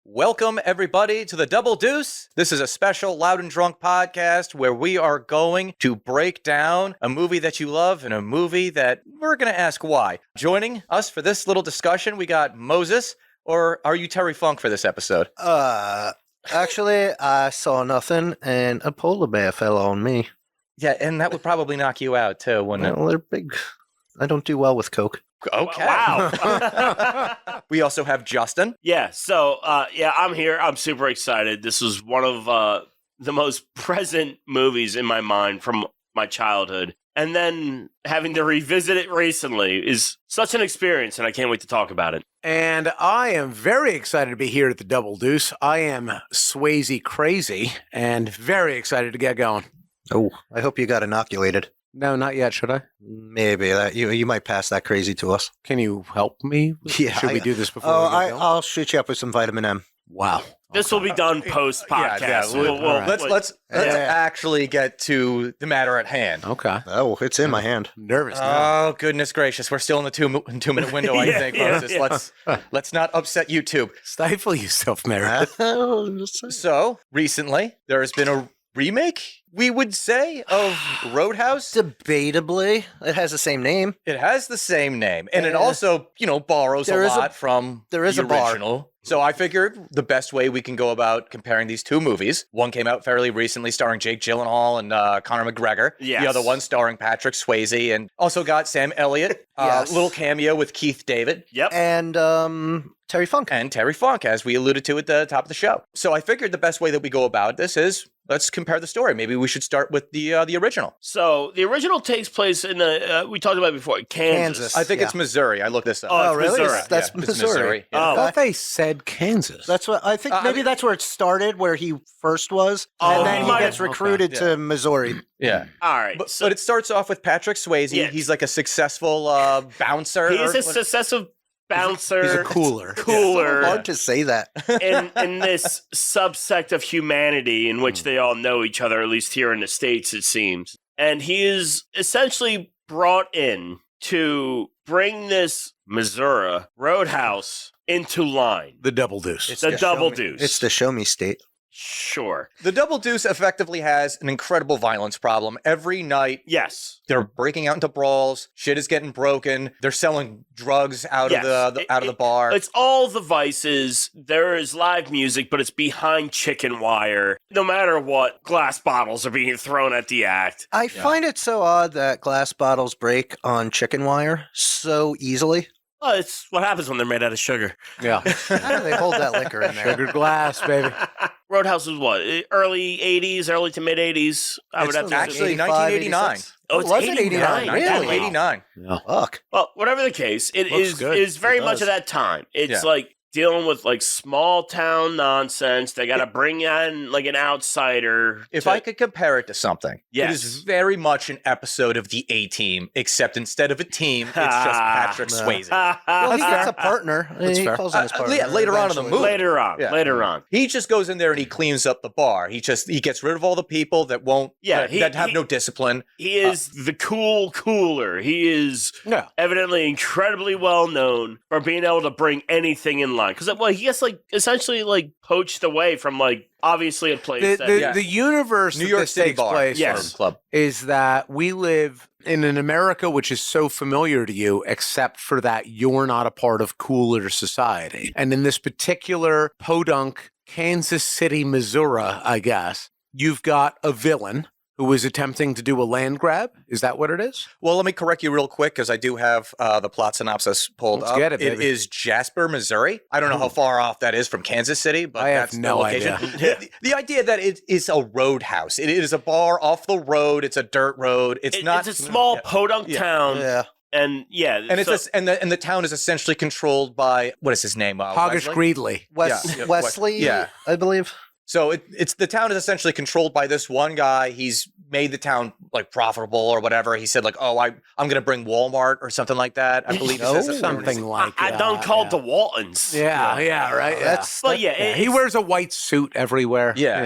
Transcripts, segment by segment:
Welcome, everybody, to the Double Deuce. This is a special Loud and Drunk podcast where we are going to break down a movie that you love and a movie that we're going to ask why. Joining us for this little discussion, we got Moses, or are you Terry Funk for this episode? Actually, I saw nothing, and a polar bear fell on me. Yeah, and that would probably knock you out, too, wouldn't it? Well, they're big. I don't do well with Coke. Okay. Wow. We also have Justin. Yeah, so, I'm here. I'm super excited. This was one of the most present movies in my mind from my childhood. And then having to revisit it recently is such an experience, and I can't wait to talk about it. And I am very excited to be here at the Double Deuce. I am Swayze crazy and very excited to get going. Oh, I hope you got inoculated. No, not yet, should I? Maybe that you might pass that crazy to us. Can you help me? Yeah, Should we do this before Oh, we get going? I'll shoot you up with some vitamin M. Wow. This will be done post-podcast. Yeah. Let's actually get to the matter at hand. Okay. Oh, it's in my hand. I'm nervous now. Oh, goodness gracious. We're still in the two-minute window, I think, Moses. Let's not upset YouTube. Stifle yourself, Meredith. So, recently, there has been a remake, we would say, of Roadhouse. Debatably, it has the same name. It has the same name, and it also, borrows There a is lot from there is the a bar. original. So I figured the best way we can go about comparing these two movies, one came out fairly recently starring Jake Gyllenhaal and Conor McGregor. Yes. The other one starring Patrick Swayze and also got Sam Elliott, Yes. little cameo with Keith David. Yep. And Terry Funk. And Terry Funk, as we alluded to at the top of the show. So I figured the best way that we go about this is let's compare the story. Maybe we should start with the original. So the original takes place in we talked about it before, Kansas. I think it's Missouri. I looked this up. Oh, it's really? Missouri. That's It's Missouri. Yeah. I thought they said Kansas. That's what I think. Maybe that's where it started, where he first was, Oh, and then he he might gets have- recruited okay. to Missouri. Yeah. All right. But it starts off with Patrick Swayze. Yeah. He's like a successful bouncer. He's or a successive bouncer. He's a cooler. Cooler. Hard to say that. in this subsect of humanity in which they all know each other, at least here in the States, it seems. And he is essentially brought in to bring this Missouri Roadhouse into line. The Double Deuce. It's the Double Deuce. It's the show me state. Sure. The Double Deuce effectively has an incredible violence problem. Every night, Yes. they're breaking out into brawls. Shit is getting broken. They're selling drugs out Yes. of the bar. It's all the vices. There is live music, but it's behind chicken wire. No matter what, glass bottles are being thrown at the act. I find it so odd that glass bottles break on chicken wire so easily. Oh, it's what happens when they're made out of sugar. Yeah. How do they hold that liquor in there? Sugar glass, baby. Roadhouse was what? Early 80s, early to mid 80s? I would have to actually 85, 1989. 86. Oh, it's Was it 89? 89? Really? 1989. Yeah. Fuck. Well, whatever the case, it Looks is good. is very It much does. of that time. It's Yeah. like dealing with like small town nonsense. They got to bring in like an outsider. If to- I could compare it to something, Yes. it is very much an episode of the A-Team, except instead of a team, it's just Patrick No. Swayze. Well, he That's gets a partner. That's he fair. calls on his partner. Yeah, later on in the eventually. movie. later on. Yeah. Later on. He just goes in there and he cleans up the bar. He gets rid of all the people that won't, Yeah, that have no discipline. He is the cooler. He is Yeah. evidently incredibly well known for being able to bring anything in line. Because he gets like essentially like poached away from like obviously a place that yeah. The universe New that York this City takes bar. place Yes. Club. is that we live in an America which is so familiar to you, except for that you're not a part of cooler society. And in this particular podunk, Kansas City, Missouri, I guess, you've got a villain who is attempting to do a land grab. Is that what it is? Well, let me correct you real quick because I do have the plot synopsis pulled Let's up. get it, It baby. is Jasper, Missouri. I don't know how far off that is from Kansas City, but I have that's the no location. idea. The idea that it is a roadhouse. It is a bar off the road. It's a dirt road. It's not It's a small Yeah. podunk Yeah. town. Yeah. And yeah. And so- it's and the town is essentially controlled by what is his name? Hoggish Wesley? Greedley. Yeah. Wesley, Yeah. I believe. So it's the town is essentially controlled by this one guy. He's made the town like profitable or whatever. He said like, oh, I'm going to bring Walmart or something like that. I believe he says that. Something like I that. done called yeah. the Waltons. Yeah, right. Yeah. That's But yeah, Yeah, he it's- wears a white suit everywhere. Yeah. You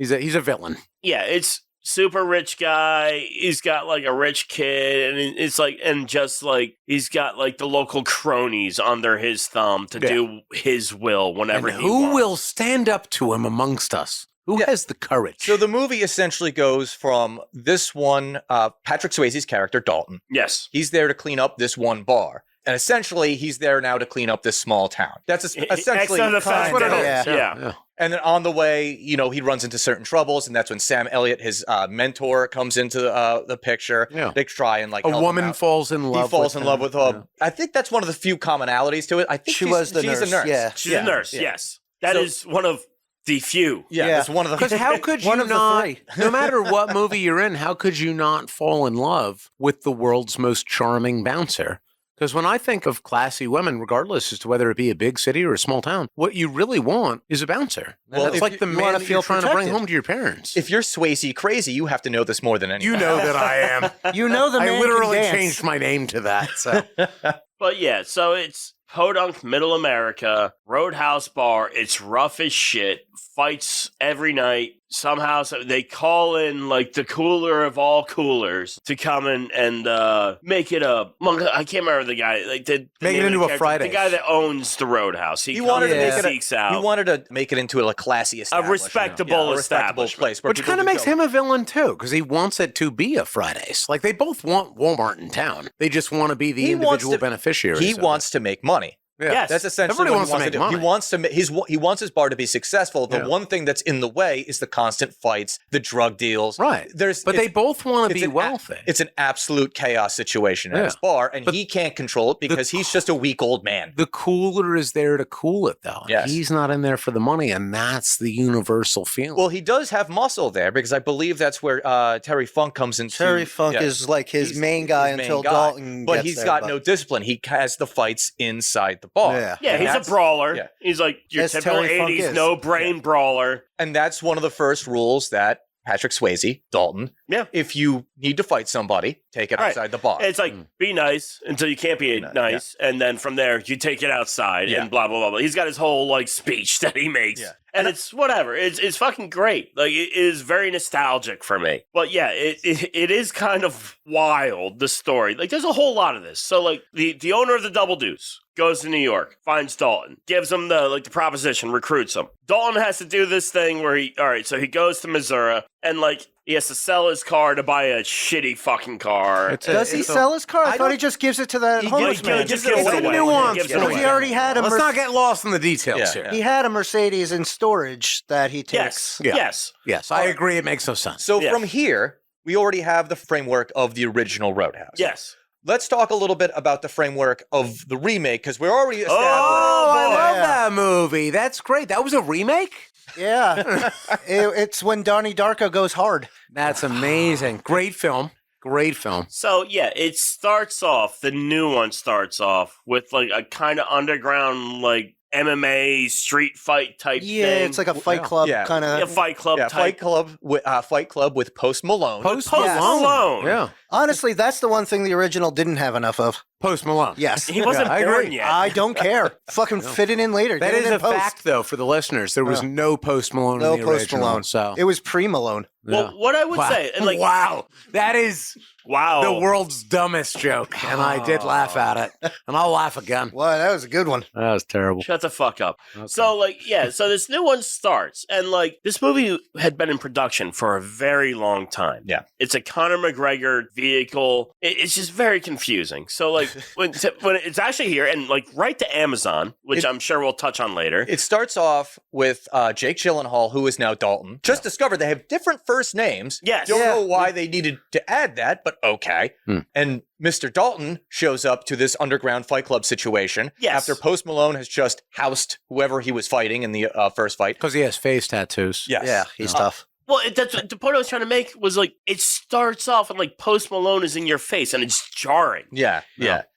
know, he's a villain. Yeah, it's super rich guy. He's got like a rich kid, and it's like, and just like he's got like the local cronies under his thumb to do his will whenever And he who wants. will stand up to him amongst us? Who has the courage? So the movie essentially goes from this one, Patrick Swayze's character, Dalton. Yes. He's there to clean up this one bar. And essentially, he's there now to clean up this small town. That's essentially Except the fact what it that- is. Yeah. And then on the way, you know, he runs into certain troubles, and that's when Sam Elliott, his mentor, comes into the picture. Yeah. They try and like A help him woman out. falls in love. He falls with in love with her. Yeah. I think that's one of the few commonalities to it. I think She was the she's nurse, a nurse. yeah. She's a nurse, yeah. yes. That is So- one of the few. Yeah, Yeah. it's one of the. Because how could you One of the not, three. no matter what movie you're in, how could you not fall in love with the world's most charming bouncer? Because when I think of classy women, regardless as to whether it be a big city or a small town, what you really want is a bouncer. Well, Well, that's if like the you man wanna that you're feel trying to bring protected. home to your parents. If you're Swayze crazy, you have to know this more than anyone. You know that I am. You know the man I literally can dance. changed my name to that. So. But yeah, so it's podunk middle America, Roadhouse bar. It's rough as shit. Fights every night. Somehow they call in like the cooler of all coolers to come in and make it a. I can't remember the guy. Like the Make it name of into the a character, Fridays. The guy that owns the Roadhouse. He comes wanted to and make it a- seeks out. He wanted to make it into a classy establishment. respectable Yeah, a respectable establishment. place. Where Which people kind of would makes go. him a villain too, because he wants it to be a Fridays. Like they both want Walmart in town. They just want to be the He wants individual to- beneficiaries. He of wants to make money. it. Yeah. Yes. That's essentially Everybody what wants he wants to to make do. He money. wants to he wants his bar to be successful. The Yeah. one thing that's in the way is the constant fights, the drug deals. Right. But they both want to it's be an wealthy. It's an absolute chaos situation at Yeah. his bar, and But he can't control it because he's just a weak old man. The cooler is there to cool it, though. Yes. He's not in there for the money, and that's the universal feeling. Well, he does have muscle there because I believe that's where Terry Funk comes into. Terry Funk yeah. is like his He's main guy his main until guy. Dalton But gets he's there, got but- no discipline. He has the fights inside the bar. Yeah. Yeah, And he's a that's- brawler. yeah. He's like your As typical Terry Funk 80s is. no-brain brawler. And that's one of the first rules that Patrick Swayze, Dalton, Yeah. if you need to fight somebody, take it Right. outside the bar. It's like, be nice until you can't be nice. And then from there, you take it outside Yeah. and blah, blah, blah, blah. He's got his whole, like, speech that he makes. Yeah. And it's whatever. It's fucking great. Like, it is very nostalgic for me. But yeah, it is kind of wild, the story. Like, there's a whole lot of this. So, like, the owner of the Double Deuce goes to New York, finds Dalton, gives him the proposition, recruits him. Dalton has to do this thing where so he goes to Missouri and, like, he has to sell his car to buy a shitty fucking car. Does he sell his car? I thought don't- he just gives it to that He homeless gives- man. he gives it away. away. It's a nuance. He gives it Because away. he already had a Let's not get lost in the details Yeah, here. yeah. he had a Mercedes in storage that he takes. Yes. Yeah. Yes. Yes, I agree. It makes no sense. So Yeah. from here, we already have the framework of the original Roadhouse. Yes. Let's talk a little bit about the framework of the remake because we're already established. Oh, I boy. love Yeah. that movie. That's great. That was a remake? Yeah. It's when Donnie Darko goes hard. That's amazing. Great film. Great film. So yeah, it starts off. The new one starts off with like a kind of underground, like MMA street fight type Yeah, thing. it's like a Fight Club Yeah. kind a of. Fight Club Yeah, type. Fight Club with Post Malone. Post Post Yes. Malone. Yeah. Honestly, that's the one thing the original didn't have enough of. Post Malone. Yes. He wasn't I born agree. yet. I don't care. Fucking fit it in later. That Get is it in a post. fact, though, for the listeners. There was Yeah. no Post Malone No in the Post original. Malone. So. It was pre-Malone. Well, what I would Wow. say, and like, Wow. That is wow, the world's dumbest joke. And I did laugh at it. And I'll laugh again. Wow, that was a good one. That was terrible. Shut the fuck up. So, like, yeah, so this new one starts, and, like, this movie had been in production for a very long time. Yeah. It's a Conor McGregor vehicle. It's just very confusing. So, like, when it's actually here, and, like, right to Amazon, which I'm sure we'll touch on later. It starts off with Jake Gyllenhaal, who is now Dalton. Just discovered they have different first names. Yes. Don't Yeah. know why they needed to add that, but okay. And Mr. Dalton shows up to this underground Fight Club situation Yes. after Post Malone has just housed whoever he was fighting in the first fight. Because he has face tattoos. Yes. Yeah, he's tough. Well, that's what the point I was trying to make was, like, it starts off and, like, Post Malone is in your face, and it's jarring. Yeah.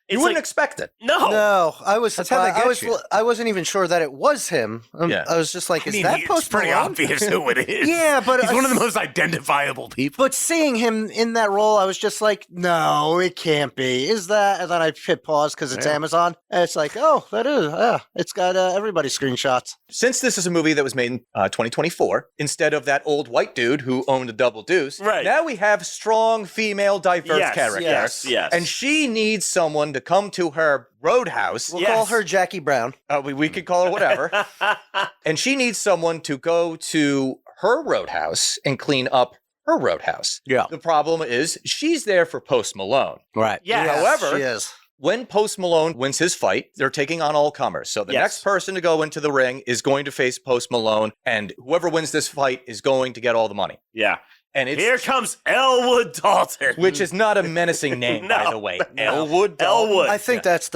You wouldn't expect it. No, I was That's how they surprised. get you. I wasn't even sure that it was him. Yeah. I was just like, is that it's Post pretty Malone? obvious who it is. Yeah, but he's one of the most identifiable people. But seeing him in that role, I was just like, no, it can't be. Is that? And then I hit pause because it's Amazon. And it's like, oh, that is. Yeah, it's got everybody's screenshots. Since this is a movie that was made in 2024, instead of that old white dude who owned a Double Deuce, now we have strong female diverse characters. Yes. And she needs someone to come to her roadhouse. We'll call her Jackie Brown. We could call her whatever. And she needs someone to go to her roadhouse and clean up her roadhouse. Yeah. The problem is she's there for Post Malone. Right. Yes. However, She is. when Post Malone wins his fight, they're taking on all comers. So the next person to go into the ring is going to face Post Malone, and whoever wins this fight is going to get all the money. Yeah. And it's, Here comes Elwood Dalton. which is not a menacing name, by the way. Elwood Dalton. Elwood. I think that's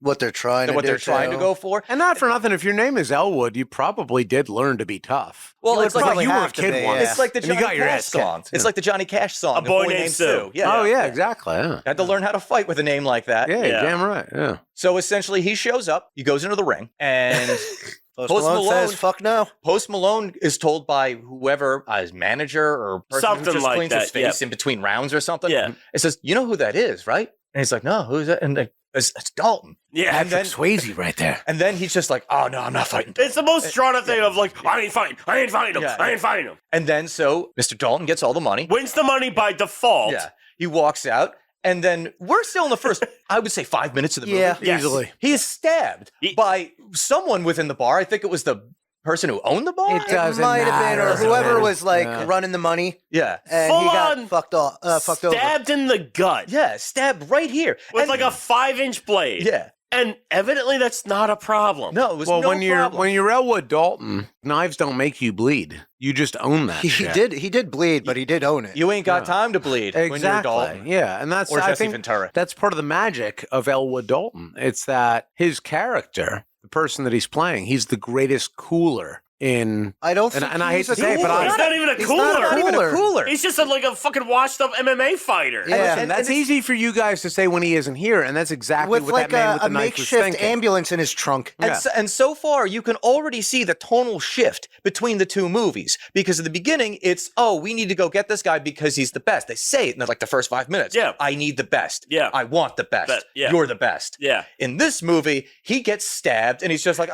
what they're trying to do. What they're trying to go for. And not for nothing, if your name is Elwood, you probably did learn to be tough. Well, You it's would like probably you were a have to kid be, once. yeah. It's like the And you Johnny got your Cash ass kicked. song. It's like the Johnny Cash song. A Boy Named Sue. Yeah. Oh, yeah, exactly. Yeah, Had to learn how to fight with a name like that. yeah, Yeah. damn right. Yeah. So essentially, he shows up, he goes into the ring, and Post Post Malone Malone- says, "Fuck no." Post Malone is told by whoever, his manager or person Something who just like cleans his that, face in between rounds or something. Yeah. It says, you know who that is, right? And he's like, no, who's that? And like, it's Dalton. Yeah. And then, Swayze right there. and then he's just like, oh, no, I'm not fighting. It's the most drawn out thing of like, I ain't fighting him. Yeah, I ain't fighting him. And then so Mr. Dalton gets all the money. Wins the money by default. Yeah. He walks out. And then we're still in the first, I would say 5 minutes of the movie. Yeah. Yes. Easily. He is stabbed by someone within the bar. I think it was the person who owned the bar. It doesn't Might have been, or matter. whoever was like Yeah. running the money, Yeah. and Full he got on fucked over. Stabbed in the gut Yeah. Stabbed right here. with And- like a 5-inch blade. Yeah. And evidently that's not a problem. No, it was Well, no when problem. you're Elwood Dalton, knives don't make you bleed. You just own that. He shit. did bleed, but he did own it. You ain't got time to bleed when you're Exactly. Dalton. Yeah, and that's Or I Jesse think Ventura. that's part of the magic of Elwood Dalton. It's that his character, the person that he's playing, he's the greatest cooler in. I don't And- think and I hate he's to a say it, but cooler. He's not even a He's cooler. not Not even a cooler. He's just like a fucking washed up MMA fighter. Yeah. Listen, and that's it's- easy for you guys to say when he isn't here, and that's exactly with what like that man with a the knife was makeshift thinking. ambulance in his trunk. And, Yeah. and so far, you can already see the tonal shift between the two movies. Because at the beginning, it's, oh, we need to go get this guy because he's the best. They say it in like the first 5 minutes. Yeah. I need the best. Yeah. I want the best. Yeah. You're the best. Yeah. In this movie, he gets stabbed and he's just like,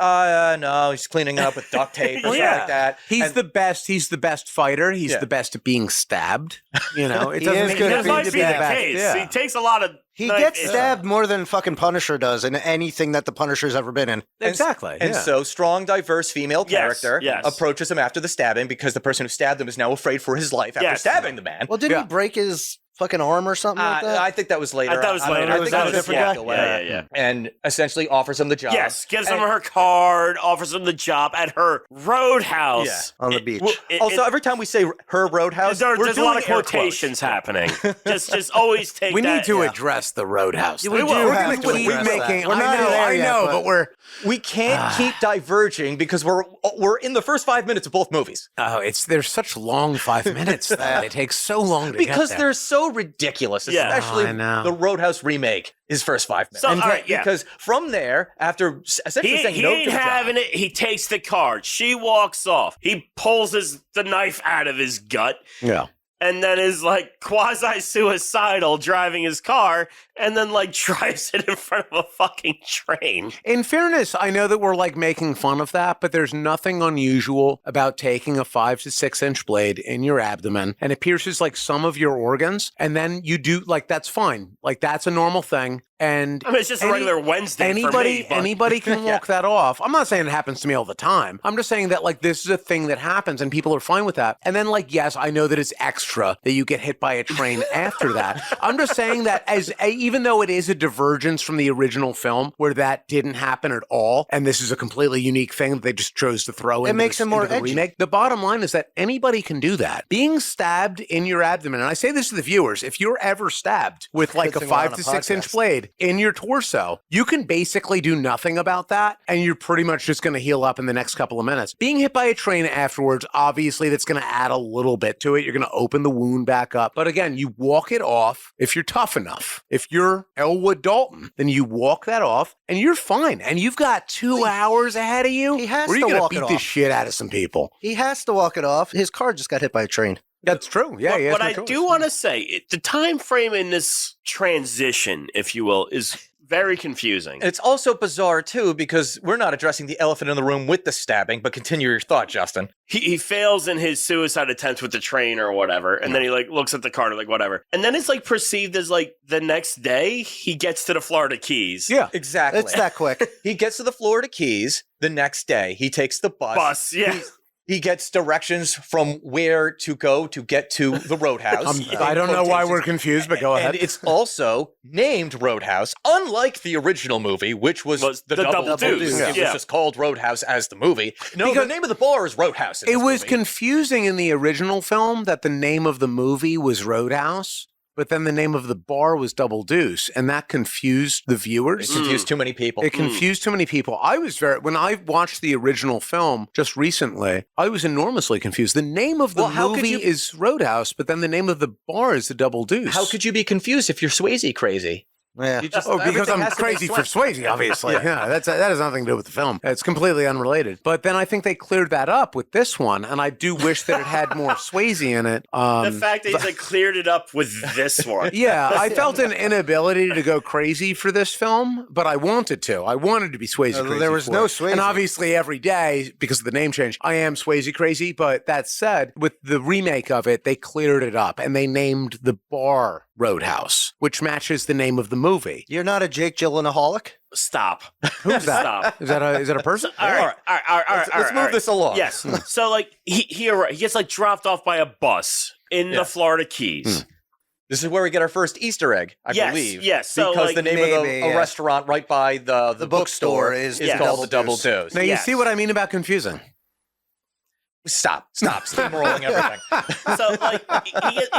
no, he's cleaning up with duct tape or something Yeah. like that. He's And- the best. He's the best fighter. He's Yeah. the best at being stabbed. You know, it He doesn't is mean good he at That being might the be the best. case. Yeah. He takes a lot of. He knife gets issues. stabbed more than fucking Punisher does in anything that the Punisher's ever been in. Exactly. And yeah. so, strong, diverse female Yes, character yes. approaches him after the stabbing because the person who stabbed him is now afraid for his life after Yes. stabbing the man. Well, didn't he break his fucking arm or something like that? I think that was later. That was I don't later. know. I Was think that that a was just different walked guy? away. Yeah. And essentially offers him the job. Yes, gives And- him her card, offers him the job at her roadhouse. Yeah. On the beach. Also, every time we say her roadhouse, we're there's a doing lot of air quotes. quotations happening. just always take we that. need to address the roadhouse. We thing. do We're have gonna to keep address that. making. We're not there I yet, know, but- but we're. We can't keep diverging because we're in the first 5 minutes of both movies. Oh, there's such long 5 minutes that it takes so long to Because get there. they're so ridiculous, Yeah. especially I know. the Roadhouse remake is first 5 minutes. So, all right, yeah. Because from there, after essentially saying He no to ain't the job, having it. He takes the card. She walks off. He pulls the knife out of his gut. Yeah. And then is like quasi-suicidal driving his car and then like drives it in front of a fucking train. In fairness, I know that we're like making fun of that, but there's nothing unusual about taking a 5 to 6 inch blade in your abdomen and it pierces like some of your organs. And then you do like, that's fine. Like that's a normal thing. And I mean, it's just a regular Wednesday for me. But anybody can walk that off. I'm not saying it happens to me all the time. I'm just saying that like this is a thing that happens and people are fine with that. And then like, yes, I know that it's extra that you get hit by a train after that. I'm just saying that even though it is a divergence from the original film where that didn't happen at all, and this is a completely unique thing that they just chose to throw in. It makes it more into the edgy. remake. The bottom line is that anybody can do that. Being stabbed in your abdomen, and I say this to the viewers, if you're ever stabbed with like a Good thing we're on 5 a to 6 inch podcast. blade in your torso, you can basically do nothing about that, and you're pretty much just going to heal up in the next couple of minutes. Being hit by a train afterwards, obviously that's going to add a little bit to it. You're going to open the wound back up. But again, you walk it off if you're tough enough. If you're Elwood Dalton. Then you walk that off and you're fine. And you've got 2 hours ahead of you. He has where to you're gonna walk it beat this off. shit out of some people. He has to walk it off. His car just got hit by a train. That's true. Yeah, What I do want to say, the time frame in this transition, if you will, is very confusing. And it's also bizarre, too, because we're not addressing the elephant in the room with the stabbing, but continue your thought, Justin. He fails in his suicide attempt with the train or whatever, and then he like looks at the car like whatever. And then it's like perceived as like the next day he gets to the Florida Keys. Yeah. Exactly. It's that quick. He gets to the Florida Keys the next day. He takes the bus. Yeah. He gets directions from where to go to get to the Roadhouse. I don't know why we're confused, but go ahead. And it's also named Roadhouse, unlike the original movie, which was the Double Deuce. Yeah. It was just called Roadhouse as the movie. No, the name of the bar is Roadhouse. It was confusing in the original film that the name of the movie was Roadhouse, but then the name of the bar was Double Deuce, and that confused the viewers. It confused too many people. It confused too many people. When I watched the original film just recently, I was enormously confused. The name of the movie is Roadhouse, but then the name of the bar is the Double Deuce. How could you be confused if you're Swayze crazy? Yeah. Because I'm crazy for Swayze, obviously. Yeah, that has nothing to do with the film. It's completely unrelated. But then I think they cleared that up with this one, and I do wish that it had more Swayze in it. The fact that they cleared it up with this one. Yeah, I felt an inability to go crazy for this film, but I wanted to. I wanted to be Swayze crazy. There was no Swayze. And obviously every day, because of the name change, I am Swayze crazy. But that said, with the remake of it, they cleared it up, and they named the bar Roadhouse, which matches the name of the movie. You're not a Jake Gyllenhaal-aholic? Stop. Who's that? Stop. Is that a person? All right. Let's move this along. Yes. So like he gets like dropped off by a bus in the Florida Keys. This is where we get our first Easter egg, I believe. Yes. So because like, the name of a restaurant right by the bookstore is called the Double Deuce. Now you see what I mean about confusing. Stop steamrolling everything. So like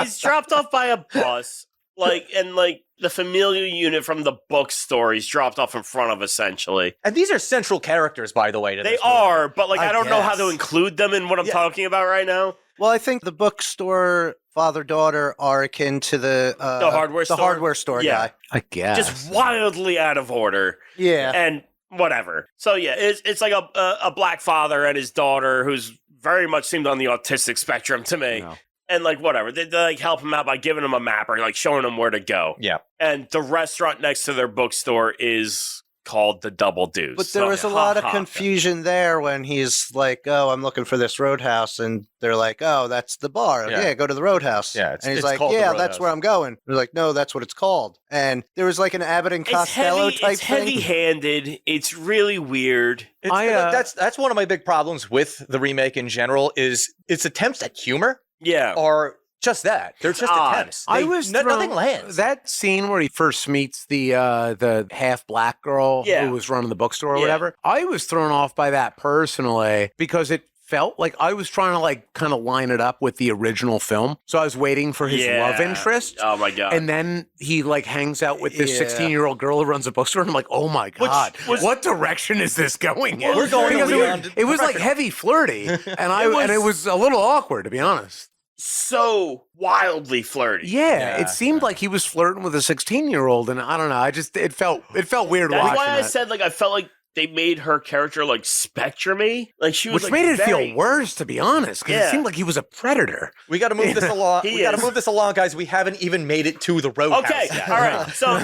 he's dropped off by a bus, and the familial unit from the bookstore he's dropped off in front of essentially. And these are central characters, by the way. To they this movie. are, but like I don't know how to guess. include them in what I'm talking about right now. Well, I think the bookstore father-daughter are akin to the hardware store Yeah. guy. I guess. Just wildly out of order. Yeah. And whatever. So yeah, it's like a black father and his daughter who's very much seemed on the autistic spectrum to me. No. And like whatever, they like help him out by giving him a map or like showing him where to go. Yeah. And the restaurant next to their bookstore is called the Double Deuce. But there was a lot of confusion there when he's like, "Oh, I'm looking for this Roadhouse," and they're like, "Oh, that's the bar. Yeah. Yeah, go to the Roadhouse." Yeah, and he's it's like, called the "Yeah, Roadhouse." that's where I'm going." They're like, "No, that's what it's called." And there was like an Abbott and Costello type It's thing. heavy-handed. It's really weird. That's one of my big problems with the remake in general is its attempts at humor Yeah. are just that. They're just odd. attempts. thrown- Nothing lands. That scene where he first meets the half black girl who was running the bookstore or whatever. I was thrown off by that personally because it felt like I was trying to like kind of line it up with the original film. So I was waiting for his love interest. Oh my God. And then he like hangs out with this Yeah. 16-year-old girl who runs a bookstore. And I'm like, oh my God, what direction is this going in? We're going Because beyond it was like heavy flirty. And it was a little awkward, to be honest. so wildly flirty. Yeah, it seemed like he was flirting with a 16-year-old, and I don't know. It felt weird That's watching why I it. said like I felt like they made her character like spectrum-y. Like she was Which like, made it very- feel worse, to be honest, because it seemed like he was a predator. We got to move this along. He We got to is. move this along, guys. We haven't even made it to the Roadhouse. Okay, yet. all right. So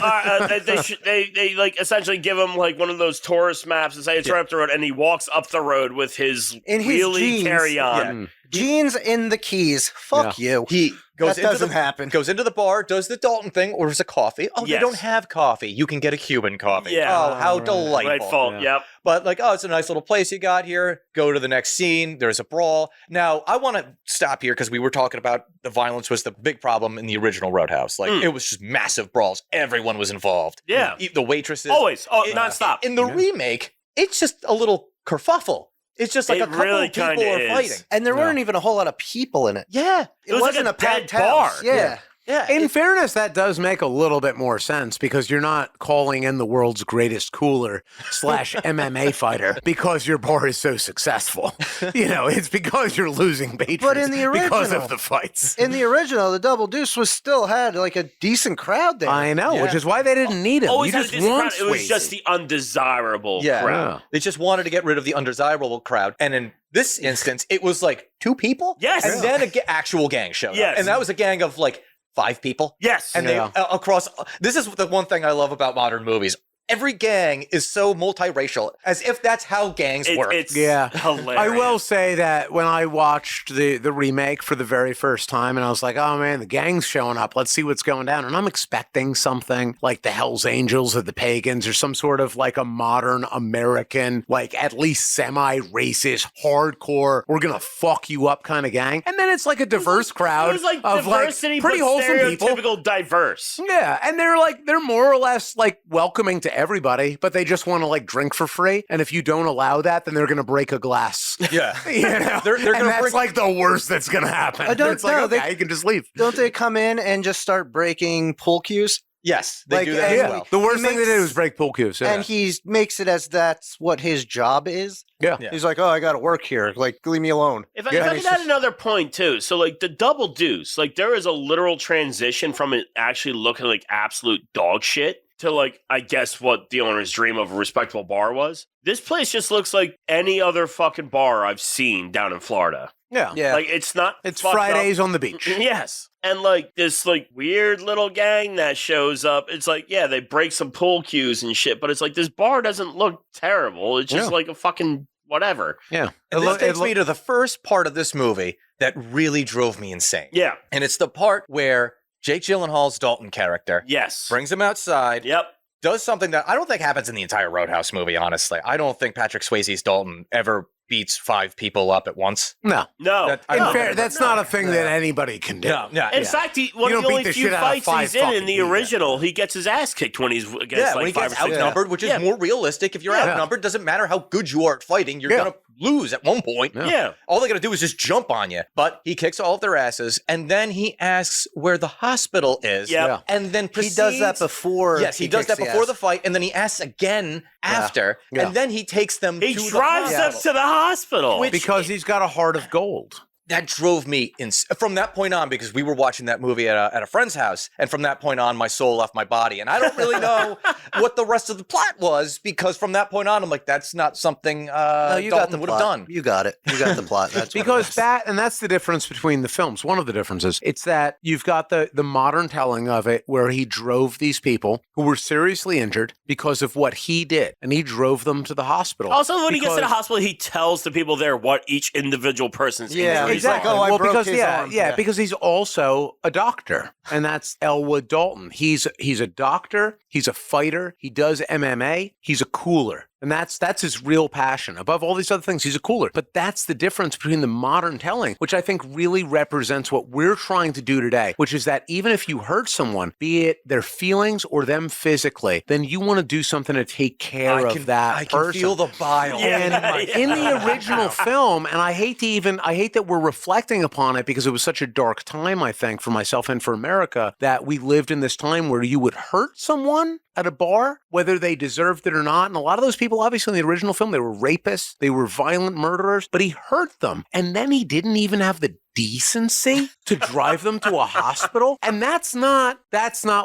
they like essentially give him like one of those tourist maps and say it's right up the road, and he walks up the road with his In his wheelie jeans. carry-on. Jeans in the Keys. Fuck you. He goes That doesn't into happen. Goes into the bar, does the Dalton thing, orders a coffee. Oh, they Yes. don't have coffee. You can get a Cuban coffee. Yeah. Oh, how delightful. Rightful. Yep. But like, oh, it's a nice little place you got here. Go to the next scene. There's a brawl. Now, I want to stop here because we were talking about the violence was the big problem in the original Roadhouse. Like, it was just massive brawls. Everyone was involved. Yeah. The waitresses. Always. Oh, nonstop. In the remake, it's just a little kerfuffle. It's just like It a couple really of people kinda are is. fighting. And there weren't even a whole lot of people in it. Yeah. It was like wasn't a a packed dead bar. house. Yeah. Yeah. In fairness, that does make a little bit more sense because you're not calling in the world's greatest cooler / MMA fighter because your bar is so successful. It's because you're losing patrons But in the because original- of the fights. In the original, the Double Deuce was still had like a decent crowd there. I know, Yeah. which is why they didn't need him. Always You had a just decent want crowd. It was Swayze. just the undesirable Yeah. crowd. They just wanted to get rid of the undesirable crowd. And in this instance, it was like 2 people. Yes. And then an actual gang showed Yes. up. And that was a gang of like 5 people. Yes. And Yeah. they across. This is the one thing I love about modern movies. Every gang is so multiracial, as if that's how gangs work. It's Yeah. hilarious. I will say that when I watched the remake for the very first time, and I was like, oh man, the gang's showing up. Let's see what's going down. And I'm expecting something like the Hells Angels or the Pagans or some sort of like a modern American, like at least semi-racist, hardcore, we're going to fuck you up kind of gang. And then it's like a diverse crowd It was like of diversity, like pretty but wholesome people. stereotypical diverse. Yeah, and they're more or less like welcoming to everybody, but they just want to like drink for free. And if you don't allow that, then they're going to break a glass. Yeah. They're gonna and that's break- like the worst that's going to happen. I don't it's like, know, okay, they- you can just leave. Don't they come in and just start breaking pool cues? Yes, they Like, do that and- as well. The worst He thing they makes- did was break pool cues. Yeah. And he makes it as that's what his job is. Yeah. Yeah. He's like, oh, I got to work here. Like, leave me alone. If I Yeah. could add another point too, so like the Double Deuce, like there is a literal transition from it actually looking like absolute dog shit to like I guess what the owner's dream of a respectable bar was. This place just looks like any other fucking bar I've seen down in Florida. Yeah. Yeah. Like it's not. It's fucked up. Fridays on the beach. Yes. And like this like weird little gang that shows up. It's like, yeah, they break some pool cues and shit, but it's like this bar doesn't look terrible. It's just Yeah. like a fucking whatever. Yeah. And this takes me to the first part of this movie that really drove me insane. Yeah. And it's the part where Jake Gyllenhaal's Dalton character Yes. brings him outside, Yep. does something that I don't think happens in the entire Roadhouse movie, honestly. I don't think Patrick Swayze's Dalton ever beats 5 people up at once. No. No. That- I In don't fair, think- that's not a thing that anybody can do. No, no. In fact, one You of don't the beat only the few shit out of fights 5 he's in fucking the people. original, he gets his ass kicked when he's against Yeah, like when he 5 gets or 6 outnumbered, which is Yeah. more realistic. If you're Yeah. outnumbered, doesn't matter how good you are at fighting, you're Yeah. going to lose at one point. Yeah. Yeah. All they got to do is just jump on you. But he kicks all of their asses, and then he asks where the hospital is. Yep. Yeah. And then He proceeds, does that before. Yes, he does kicks that before ass. the fight, and then he asks again after, Yeah. and then he takes them He to drives the them hospital. to the hospital. Which- Because he's got a heart of gold. That drove me from that point on, because we were watching that movie at a friend's house, and from that point on, my soul left my body, and I don't really know what the rest of the plot was, because from that point on, I'm like, that's not something No, you got Dalton the would have plot. done. You got it. You got the plot. That's what it Because was. that's the difference between the films. One of the differences, it's that you've got the modern telling of it where he drove these people who were seriously injured because of what he did, and he drove them to the hospital. Also, when he gets to the Because- hospital, he tells the people there what each individual person's Yeah, injuries he's like, are. oh, I well, broke because his arm. yeah, because he's also a doctor, and that's Elwood Dalton. He's a doctor. He's a fighter. He does MMA. He's a cooler. And that's his real passion. Above all these other things, he's a cooler. But that's the difference between the modern telling, which I think really represents what we're trying to do today, which is that even if you hurt someone, be it their feelings or them physically, then you want to do something to take care of that I can person. feel the bile. Yeah. And in the original film, and I hate that we're reflecting upon it because it was such a dark time, I think, for myself and for America, that we lived in this time where you would hurt someone at a bar, whether they deserved it or not. And a lot of those people, obviously, in the original film, they were rapists, they were violent murderers, but he hurt them. And then he didn't even have the decency to drive them to a hospital. And that's not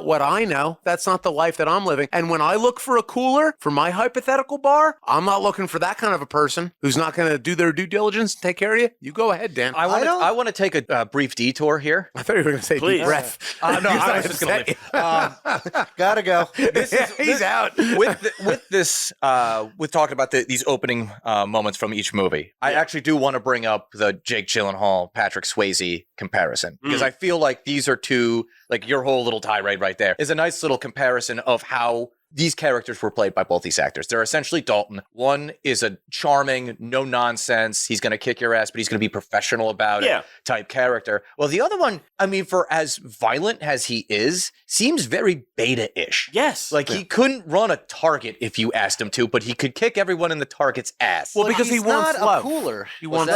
what I know. That's not the life that I'm living. And when I look for a cooler for my hypothetical bar, I'm not looking for that kind of a person who's not going to do their due diligence and take care of you. You go ahead, Dan. I want to take a brief detour here. I thought you were going to say Please. deep breath. No, I was just going to leave. Gotta go. He's out. with this, with talking about these opening moments from each movie, I actually do want to bring up the Jake Gyllenhaal, Patrick Swayze comparison, because I feel like these are two, like your whole little tirade right there is a nice little comparison of how these characters were played by both these actors. They're essentially Dalton. One is a charming, no nonsense, he's going to kick your ass, but he's going to be professional about it type character. Well, the other one, I mean, for as violent as he is, seems very beta-ish. Yes. Like he couldn't run a target if you asked him to, but he could kick everyone in the target's ass. Well, because he's he wants not love. a cooler. He wants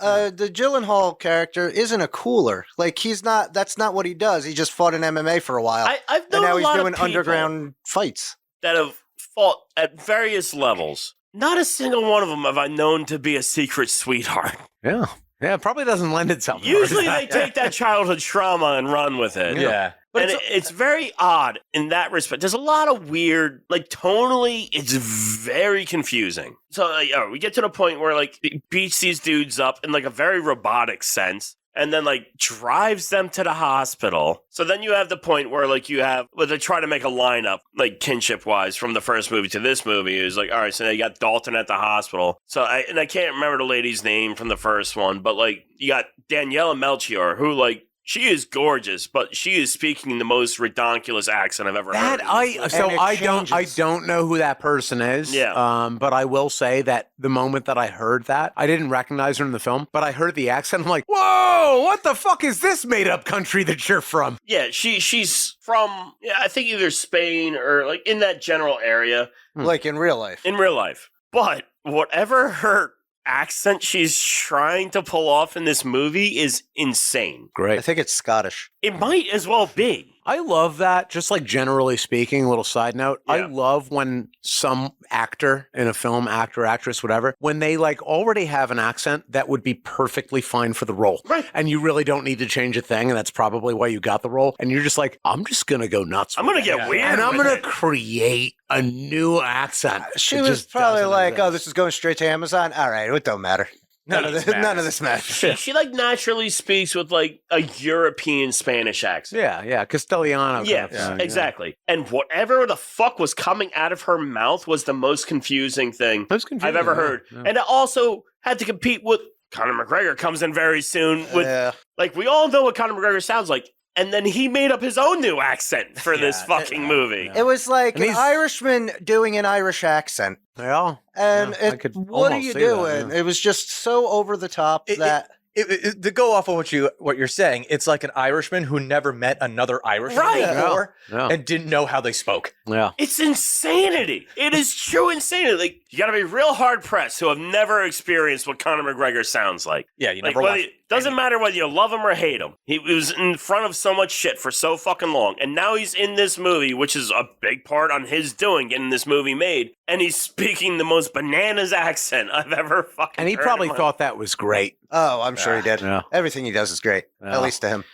the Gyllenhaal character isn't a cooler. Like he's not. That's not what he does. He just fought in MMA for a while, I've known and now a he's lot doing of people underground fights. that have fought at various levels. Not a single one of them have I known to be a secret sweetheart. Yeah. Yeah, it probably doesn't lend itself. Usually they take that childhood trauma and run with it. Yeah. But And it's very odd in that respect. There's a lot of weird, like tonally, it's very confusing. So we get to the point where like it beats these dudes up in like a very robotic sense, and then like drives them to the hospital. So then you have the point where like they try to make a lineup like kinship wise from the first movie to this movie. Is like, all right, so now you got Dalton at the hospital. So I can't remember the lady's name from the first one, but like you got Daniela Melchior, who like, she is gorgeous, but she is speaking in the most redonkulous accent I've ever heard. I don't know who that person is. Yeah. But I will say that the moment that I heard that, I didn't recognize her in the film, but I heard the accent. I'm like, whoa, what the fuck is this made up country that you're from? Yeah, she's from I think either Spain or like in that general area. Like in real life. In real life. But whatever her accent she's trying to pull off in this movie is insane. Great. I think it's Scottish. It might as well be. I love that. Just like generally speaking, a little side note, I love when some actor in a film, actor, actress, whatever, when they like already have an accent that would be perfectly fine for the role. Right. And you really don't need to change a thing. And that's probably why you got the role. And you're just like, I'm just going to go nuts. I'm going to get weird. And I'm with going it. to create a new accent. She It was just probably doesn't like, exist. "Oh, this is going straight to Amazon. All right, it don't matter. None of this matters." She like naturally speaks with like a European Spanish accent. Yeah, Castellano. Yeah, kind of thing, exactly. And whatever the fuck was coming out of her mouth was the most confusing thing That's confusing, I've ever heard. yeah. And it also had to compete with Conor McGregor comes in very soon with Yeah. like we all know what Conor McGregor sounds like. And then he made up his own new accent for this fucking movie. It was like And an he's- Irishman doing an Irish accent. Yeah. And Yeah, I could what are almost you see that, doing? yeah. It was just so over the top that To go off of what you're saying, it's like an Irishman who never met another Irishman Right. before Yeah. and didn't know how they spoke. Yeah. It's insanity. It is true insanity. Like you got to be real hard pressed who have never experienced what Conor McGregor sounds like. Yeah, you Like, never watched. doesn't matter whether you love him or hate him. He was in front of so much shit for so fucking long, and now he's in this movie, which is a big part on his doing, getting this movie made, and he's speaking the most bananas accent I've ever fucking. And he heard probably in my thought that was great. oh, I'm sure he did. Yeah. Everything he does is great, Yeah. at least to him.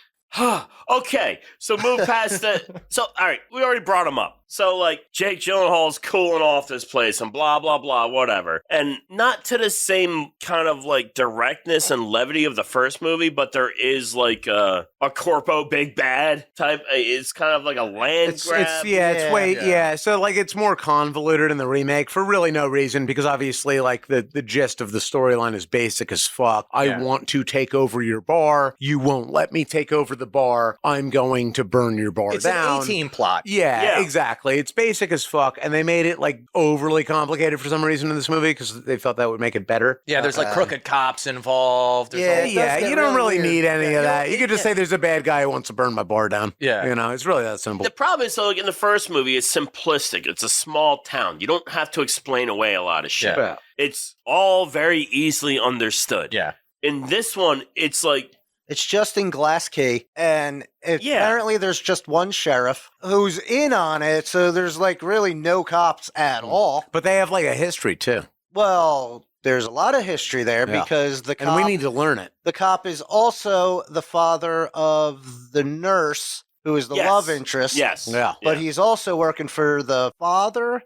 Okay, so move past that. So, all right, we already brought him up. So, like, Jake Gyllenhaal's cooling off this place and blah, blah, blah, whatever. And not to the same kind of, like, directness and levity of the first movie, but there is, like, a corpo big bad type. It's kind of like a land grab. So like it's more convoluted in the remake for really no reason because obviously like the gist of the storyline is basic as fuck. I want to take over your bar. You won't let me take over the bar. I'm going to burn your bar It's down. an A-team plot. Yeah, exactly. It's basic as fuck, and they made it like overly complicated for some reason in this movie because they felt that would make it better. Yeah, there's like crooked cops involved. There's Yeah, all- it does get You don't really really need weird. any of that. You could just say there's a bad guy who wants to burn my bar down. Yeah. You know, it's really that simple. The problem is, though, like in the first movie, it's simplistic. It's a small town. You don't have to explain away a lot of shit. Yeah. It's all very easily understood. Yeah. In this one, it's like, It's just in Glass Key, and apparently there's just one sheriff who's in on it, so there's like really no cops at all. But they have like a history too. Well, there's a lot of history there Yeah. because the And cop, we need to learn it. the cop is also the father of the nurse who is the Yes. love interest. yes. Yeah. But he's also working for the father